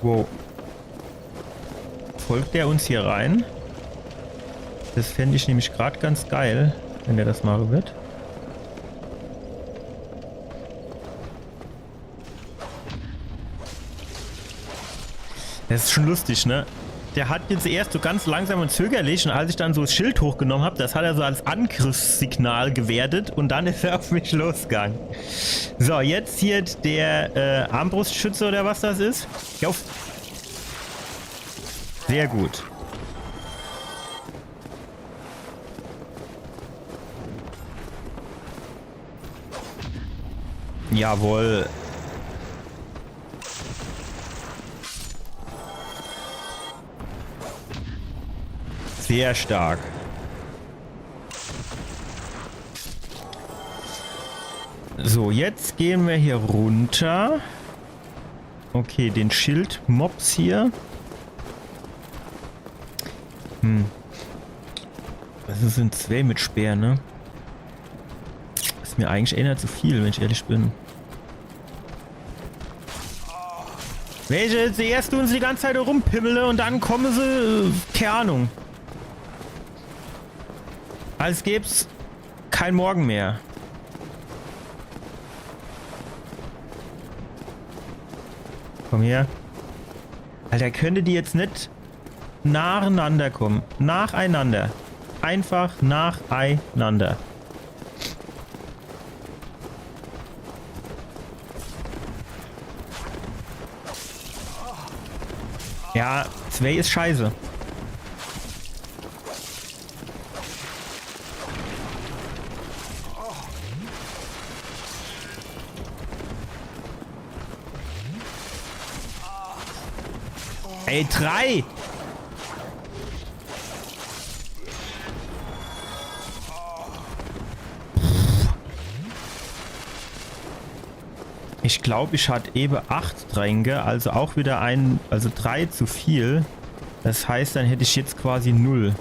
Wow. Folgt der uns hier rein? Das fände ich nämlich gerade ganz geil, wenn der das machen wird. Das ist schon lustig, ne? Der hat jetzt erst so ganz langsam und zögerlich, und als ich dann so das Schild hochgenommen habe, das hat er so als Angriffssignal gewertet und dann ist er auf mich losgegangen. So, jetzt hier der Armbrustschütze oder was das ist. Jo. Sehr gut. Jawohl. Sehr stark. So, jetzt gehen wir hier runter. Okay, den Schild-Mobs hier. Das sind 2 mit Speer, ne? Ist mir eigentlich eher zu viel, wenn ich ehrlich bin. Welche zuerst tun sie die ganze Zeit rumpimmeln und dann kommen sie, keine Ahnung. Als gäb's kein Morgen mehr. Komm her. Alter, könnte die jetzt nicht nacheinander kommen? Nacheinander. Einfach nacheinander. Ja, 2 ist scheiße. Ey, 3! Ich glaube, ich hatte eben 8 Tränke, also auch wieder also 3 zu viel. Das heißt, dann hätte ich jetzt quasi 0.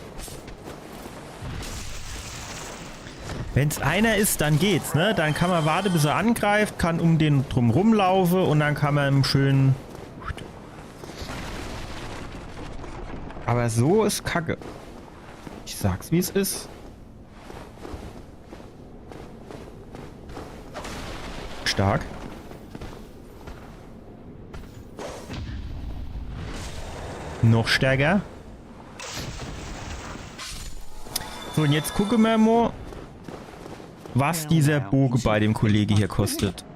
Wenn es einer ist, dann geht's, ne? Dann kann man warten, bis er angreift, kann um den drum rumlaufen und dann kann man im schönen... Aber so ist Kacke. Ich sag's, wie es ist. Stark. Noch stärker. So, und jetzt gucken wir mal, was dieser Bogen bei dem Kollege hier kostet.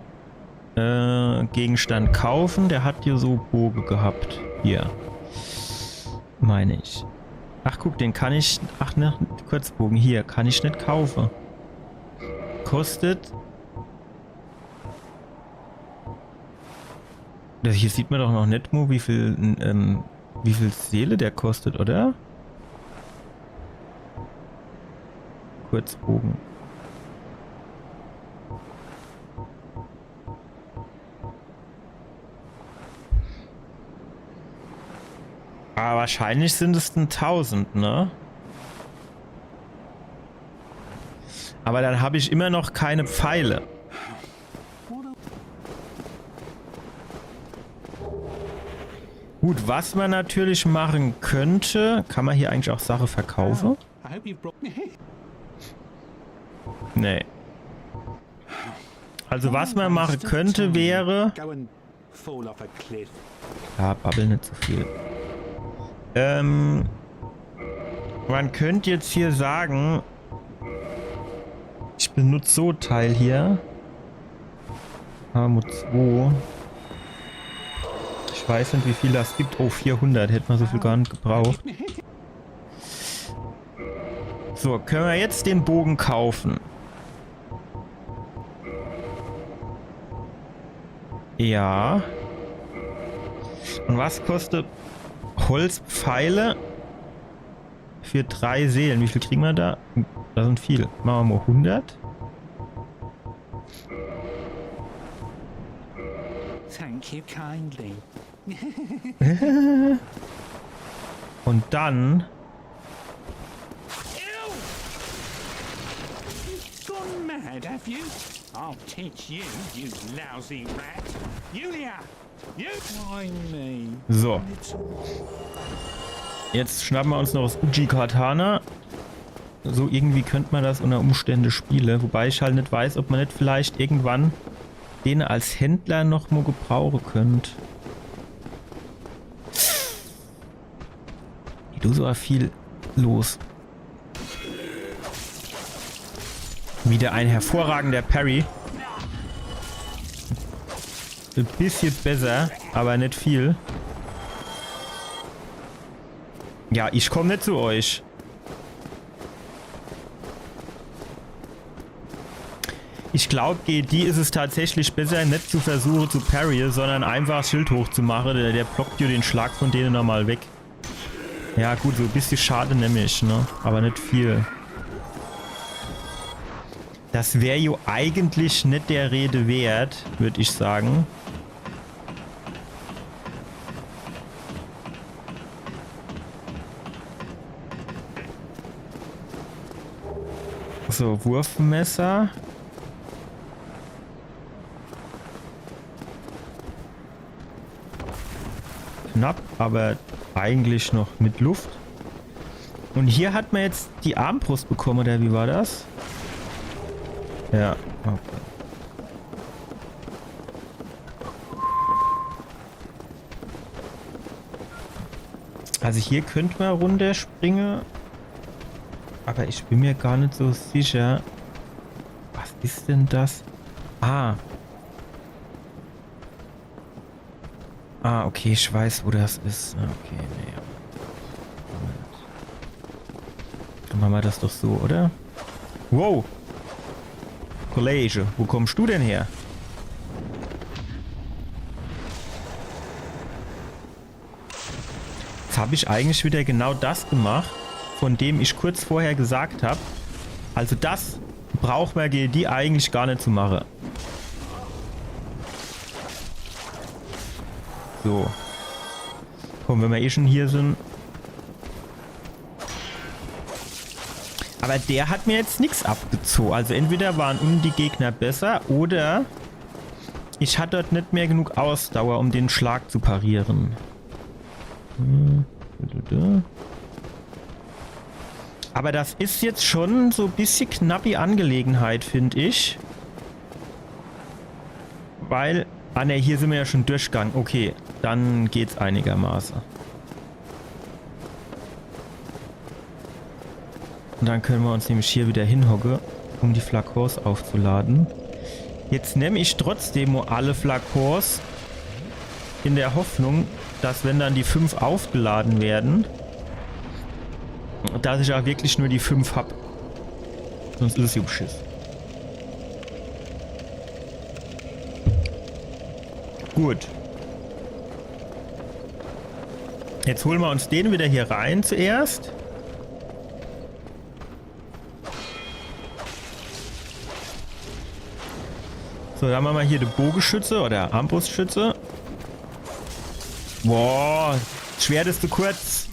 Gegenstand kaufen. Der hat hier so Bogen gehabt. Hier. Meine ich. Ach, guck, den kann ich... Ach, ne, Kurzbogen. Hier, kann ich nicht kaufen. Kostet... Das hier sieht man doch noch nicht, Mo, wie viel Seele der kostet, oder? Kurzbogen. Aber wahrscheinlich sind es 1000, ne? Aber dann habe ich immer noch keine Pfeile. Gut, was man natürlich machen könnte... Kann man hier eigentlich auch Sachen verkaufen? Nee. Also was man machen könnte wäre... Ja, babbel nicht so viel. Man könnte jetzt hier sagen... Ich benutze so Teil hier. Armut 2. Ich weiß nicht, wie viel das gibt. Oh, 400. Hätte man so viel gar nicht gebraucht. So, können wir jetzt den Bogen kaufen? Ja. Und was kostet Holzpfeile für 3 Seelen? Wie viel kriegen wir da? Das sind viel. Machen wir mal 100. Thank you kindly. Und dann... You've gone mad, have you? I'll teach you, you lousy rat. Yulia! You mind me. So. Jetzt schnappen wir uns noch das Uji Katana. So irgendwie könnte man das unter Umständen spielen. Wobei ich halt nicht weiß, ob man nicht vielleicht irgendwann den als Händler noch mal gebrauchen könnte. Du so viel los. Wieder ein hervorragender Parry. Ein bisschen besser, aber nicht viel. Ja, ich komme nicht zu euch. Ich glaube, GD ist es tatsächlich besser, nicht zu versuchen zu parryen, sondern einfach das Schild hochzumachen. Der blockt dir den Schlag von denen nochmal weg. Ja gut, so ein bisschen schade nämlich, ne? Aber nicht viel. Das wäre jo eigentlich nicht der Rede wert, würde ich sagen. So, Wurfmesser. Knapp, aber eigentlich noch mit Luft. Und hier hat man jetzt die Armbrust bekommen, oder wie war das? Ja, okay. Also hier könnte man runterspringen. Aber ich bin mir gar nicht so sicher. Was ist denn das? Ah. Ah, okay, ich weiß, wo das ist. Okay, nee. Moment. Dann machen wir das doch so, oder? Wow. Kollege, wo kommst du denn her? Jetzt habe ich eigentlich wieder genau das gemacht, von dem ich kurz vorher gesagt habe. Also das braucht man GLD eigentlich gar nicht zu machen. So. Komm, wenn wir eh schon hier sind. Aber der hat mir jetzt nichts abgezogen. Also entweder waren unten die Gegner besser oder ich hatte dort nicht mehr genug Ausdauer, um den Schlag zu parieren. Aber das ist jetzt schon so ein bisschen knapp die Angelegenheit, finde ich. Weil... Ah ne, hier sind wir ja schon durchgegangen. Okay, dann geht's einigermaßen. Und dann können wir uns nämlich hier wieder hinhocken, um die Flakons aufzuladen. Jetzt nehme ich trotzdem nur alle Flakons in der Hoffnung, dass wenn dann die 5 aufgeladen werden, dass ich auch wirklich nur die 5 habe. Sonst ist es ja Schiss. Gut. Jetzt holen wir uns den wieder hier rein zuerst. So, dann machen wir hier die Bogenschütze oder Armbrustschütze. Boah, Schwert ist zu kurz.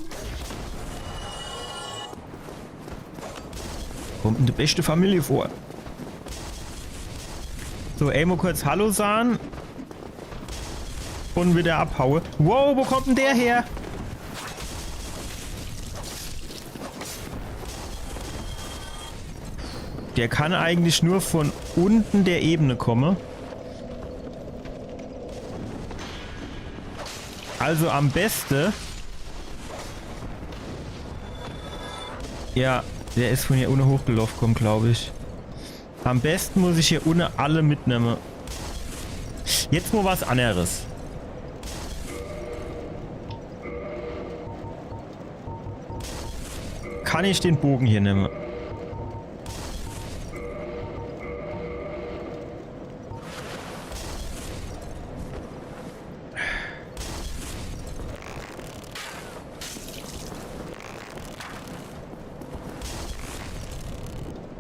Kommt in die beste Familie vor. So, Elmo kurz Hallo sagen. Und wieder abhaue. Wow, wo kommt denn der her? Der kann eigentlich nur von unten der Ebene kommen. Also am besten... Ja, der ist von hier unten hochgelaufen, glaube ich. Am besten muss ich hier unten alle mitnehmen. Jetzt mal was anderes. Kann ich den Bogen hier nehmen?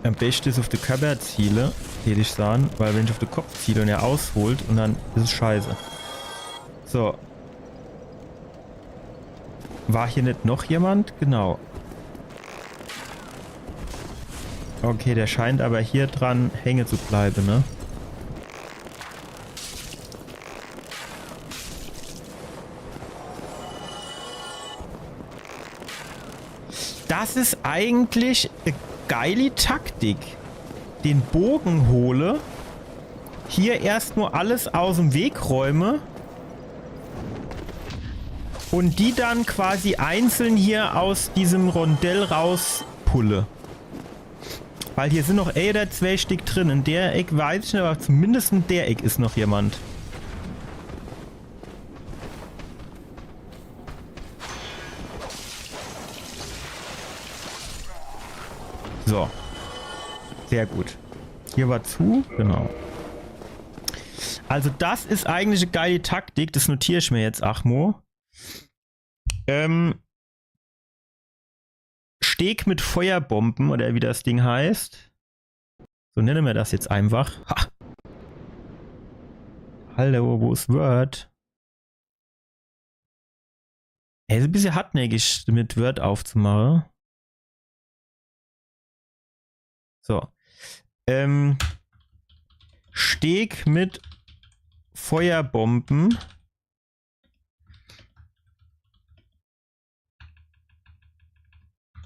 Am besten ist auf den Körper ziele, hätte ich sagen, weil wenn ich auf den Kopf ziele und er ausholt und dann ist es scheiße. So. War hier nicht noch jemand? Genau. Okay, der scheint aber hier dran hängen zu bleiben, ne? Das ist eigentlich eine geile Taktik. Den Bogen hole, hier erst nur alles aus dem Weg räume und die dann quasi einzeln hier aus diesem Rondell rauspulle. Weil hier sind noch oder 2 Stück drin. In der Eck weiß ich nicht, aber zumindest in der Eck ist noch jemand. So. Sehr gut. Hier war zu. Genau. Also das ist eigentlich eine geile Taktik. Das notiere ich mir jetzt, Achmo. Steg mit Feuerbomben, oder wie das Ding heißt. So nennen wir das jetzt einfach. Ha. Hallo, wo ist Word? Er ist ein bisschen hartnäckig mit Word aufzumachen. So. Steg mit Feuerbomben.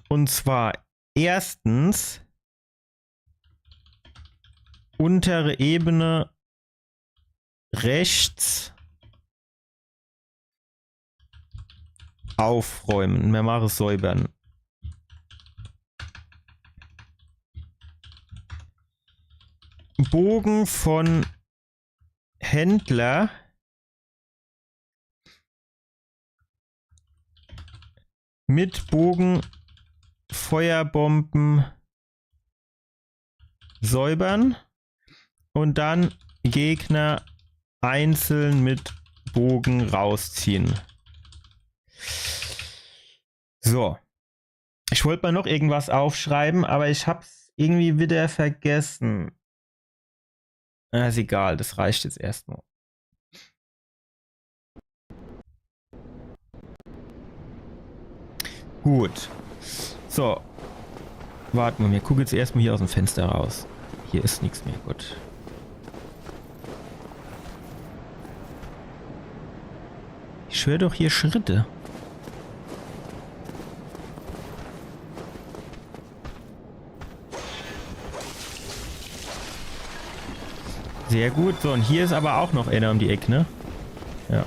Und zwar erstens untere Ebene rechts aufräumen. Wir machen es säubern. Bogen von Händler mit Bogen Feuerbomben säubern und dann Gegner einzeln mit Bogen rausziehen. So. Ich wollte mal noch irgendwas aufschreiben, aber ich hab's irgendwie wieder vergessen. Ist egal, das reicht jetzt erstmal. Gut. So. Warten wir, wir gucken jetzt erstmal hier aus dem Fenster raus. Hier ist nichts mehr, gut. Ich höre doch hier Schritte. Sehr gut. So, und hier ist aber auch noch einer um die Ecke, ne? Ja.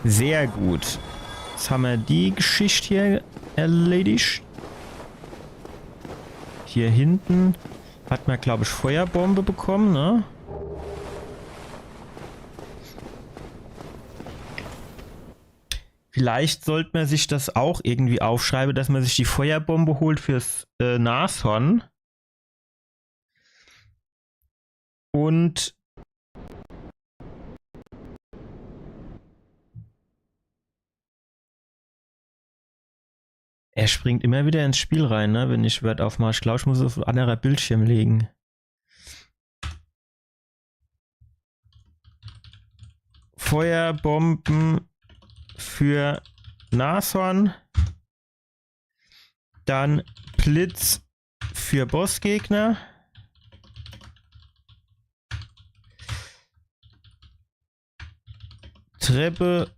Sehr gut. Jetzt haben wir die Geschichte hier erledigt. Hier hinten hat man, glaube ich, Feuerbombe bekommen, ne? Vielleicht sollte man sich das auch irgendwie aufschreiben, dass man sich die Feuerbombe holt fürs Nashorn. Und er springt immer wieder ins Spiel rein, ne? Wenn ich Word aufmache. Ich glaube, ich muss es auf ein anderer Bildschirm legen. Feuerbomben für Nashorn. Dann Blitz für Bossgegner. Treppe,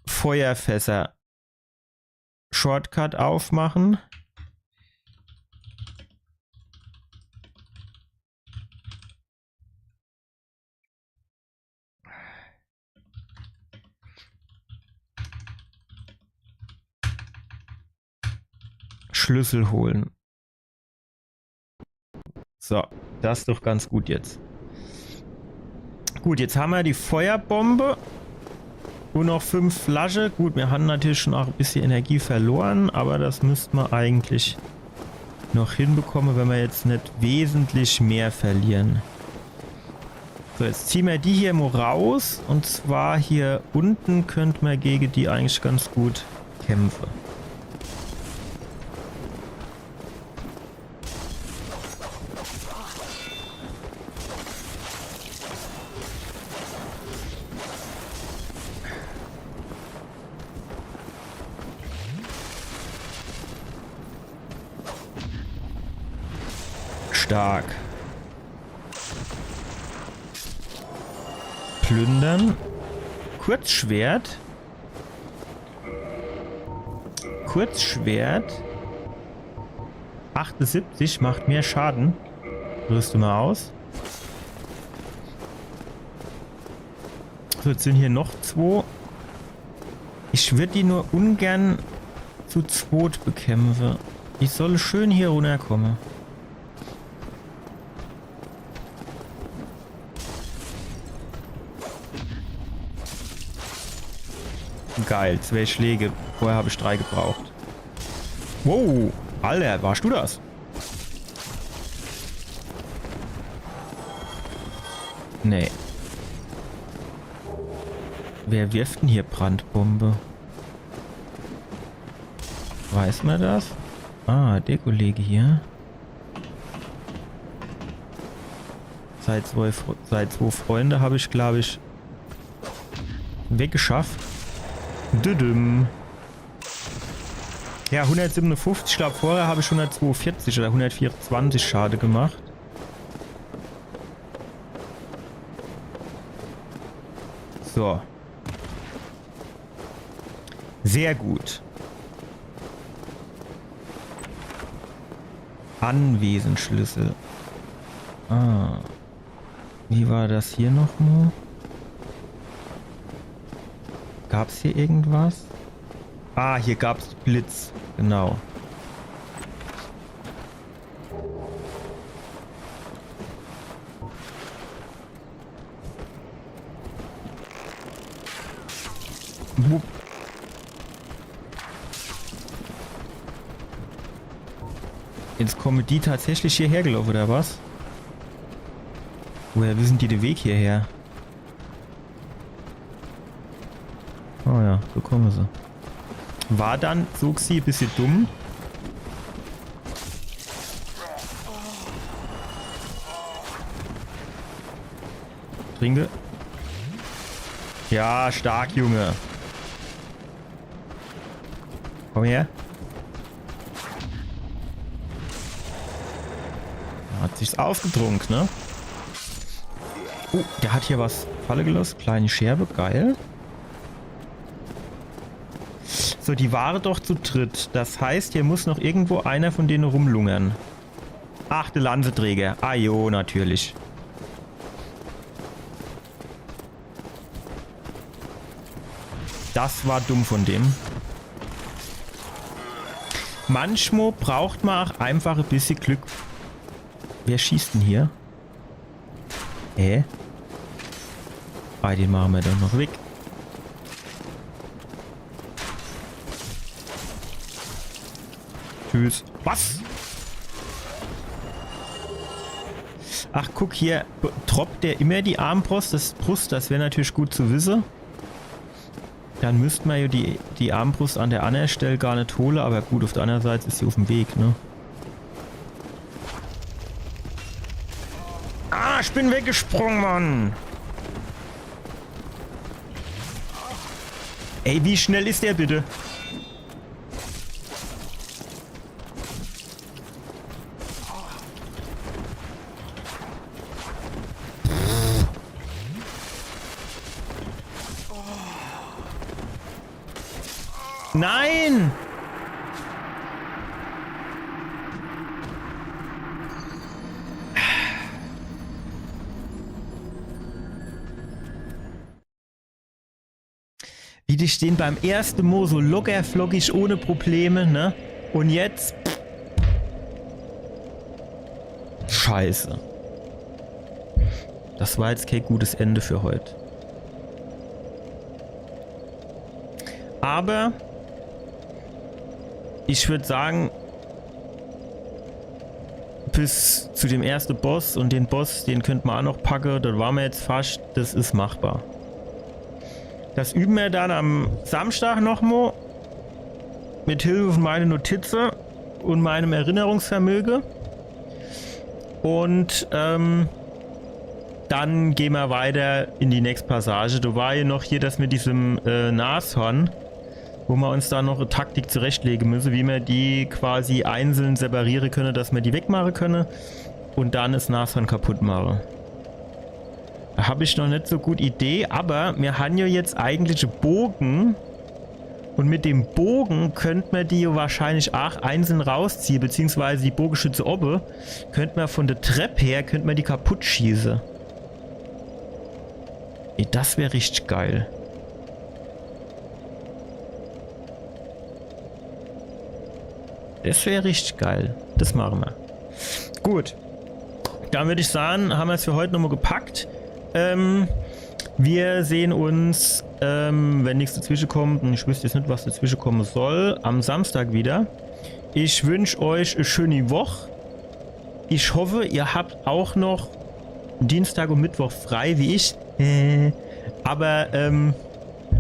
Feuerfässer. Shortcut aufmachen. Schlüssel holen. So, das ist doch ganz gut jetzt. Gut, jetzt haben wir die Feuerbombe. Und noch 5 Flaschen. Gut, wir haben natürlich schon auch ein bisschen Energie verloren, aber das müsste man eigentlich noch hinbekommen, wenn wir jetzt nicht wesentlich mehr verlieren. So, jetzt ziehen wir die hier mal raus. Und zwar hier unten könnte man gegen die eigentlich ganz gut kämpfen. Stark. Plündern. Kurzschwert. Kurzschwert. 78 macht mehr Schaden. Rüste mal aus. So, jetzt sind hier noch 2. Ich würde die nur ungern zu zweit bekämpfen. Ich soll schön hier runterkommen. Geil, 2 Schläge. Vorher habe ich 3 gebraucht. Wow, Alter, warst du das? Nee. Wer wirft denn hier Brandbombe? Weiß man das? Ah, der Kollege hier. Seit zwei Freunde habe ich, glaube ich, weggeschafft. Düdüm. Ja, 157. Ich glaube, vorher habe ich 142 oder 124 Schade gemacht. So. Sehr gut. Anwesenschlüssel. Ah. Wie war das hier nochmal? Gab es hier irgendwas? Ah, hier gab es Blitz. Genau. Wupp. Jetzt kommen die tatsächlich hierher gelaufen, oder was? Woher wissen die den Weg hierher? Oh ja, so kommen sie. War dann Soxi ein bisschen dumm? Trinke. Ja, stark, Junge. Komm her. Hat sich's ausgetrunken, ne? Oh, der hat hier was Falle gelassen. Kleine Scherbe, geil. So, die waren doch zu dritt. Das heißt, hier muss noch irgendwo einer von denen rumlungern. Ach, der Lanzeträger. Ah jo, natürlich. Das war dumm von dem. Manchmal braucht man auch einfach ein bisschen Glück. Wer schießt denn hier? Ah, den machen wir dann noch weg. Tschüss. Was? Ach, guck hier. Droppt der immer die Armbrust? Das wäre natürlich gut zu wissen. Dann müsste man ja die Armbrust an der anderen Stelle gar nicht holen. Aber gut, auf der anderen Seite ist sie auf dem Weg, ne? Ah, ich bin weggesprungen, Mann. Ey, wie schnell ist der bitte? Nein! Wie die stehen beim ersten Mo so locker flockig ohne Probleme, ne? Und jetzt... Scheiße. Das war jetzt kein gutes Ende für heute. Aber... Ich würde sagen... Bis zu dem ersten Boss und den Boss, den könnte man auch noch packen. Dort waren wir jetzt fast. Das ist machbar. Das üben wir dann am Samstag nochmal. Mit Hilfe von meinen Notizen und meinem Erinnerungsvermögen. Und dann gehen wir weiter in die nächste Passage. Da war ja noch hier das mit diesem Nashorn, wo wir uns da noch eine Taktik zurechtlegen müssen, wie wir die quasi einzeln separieren können, dass wir die wegmachen können und dann das Nashorn kaputt machen. Da habe ich noch nicht so gut Idee, aber wir haben ja jetzt eigentlich einen Bogen und mit dem Bogen könnte man die wahrscheinlich auch einzeln rausziehen, beziehungsweise die Bogenschütze oben, könnte man von der Treppe her, könnte man die kaputt schießen. Ey, das wäre richtig geil. Das wäre richtig geil. Das machen wir. Gut. Dann würde ich sagen, haben wir es für heute nochmal gepackt. Wir sehen uns, wenn nichts dazwischen kommt, und ich wüsste jetzt nicht, was dazwischen kommen soll, am Samstag wieder. Ich wünsche euch eine schöne Woche. Ich hoffe, ihr habt auch noch Dienstag und Mittwoch frei, wie ich. Aber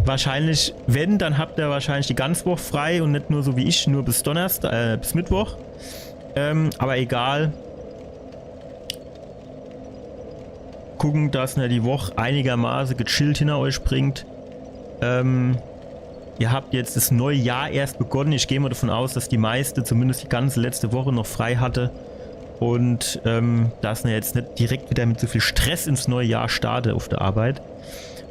wahrscheinlich, wenn, dann habt ihr wahrscheinlich die ganze Woche frei und nicht nur so wie ich, nur bis Donnerstag, bis Mittwoch. Aber egal. Gucken, dass ihr die Woche einigermaßen gechillt hinter euch bringt. Ihr habt jetzt das neue Jahr erst begonnen. Ich gehe mal davon aus, dass die meiste, zumindest die ganze letzte Woche, noch frei hatte. Und dass ihr jetzt nicht direkt wieder mit so viel Stress ins neue Jahr startet auf der Arbeit.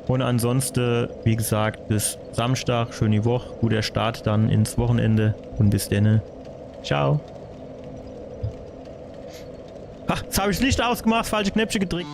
Und ansonsten, wie gesagt, bis Samstag, schöne Woche, guter Start dann ins Wochenende und bis dann. Ciao. Ach, jetzt habe ich das Licht ausgemacht, falsche Knöpfchen gedrückt.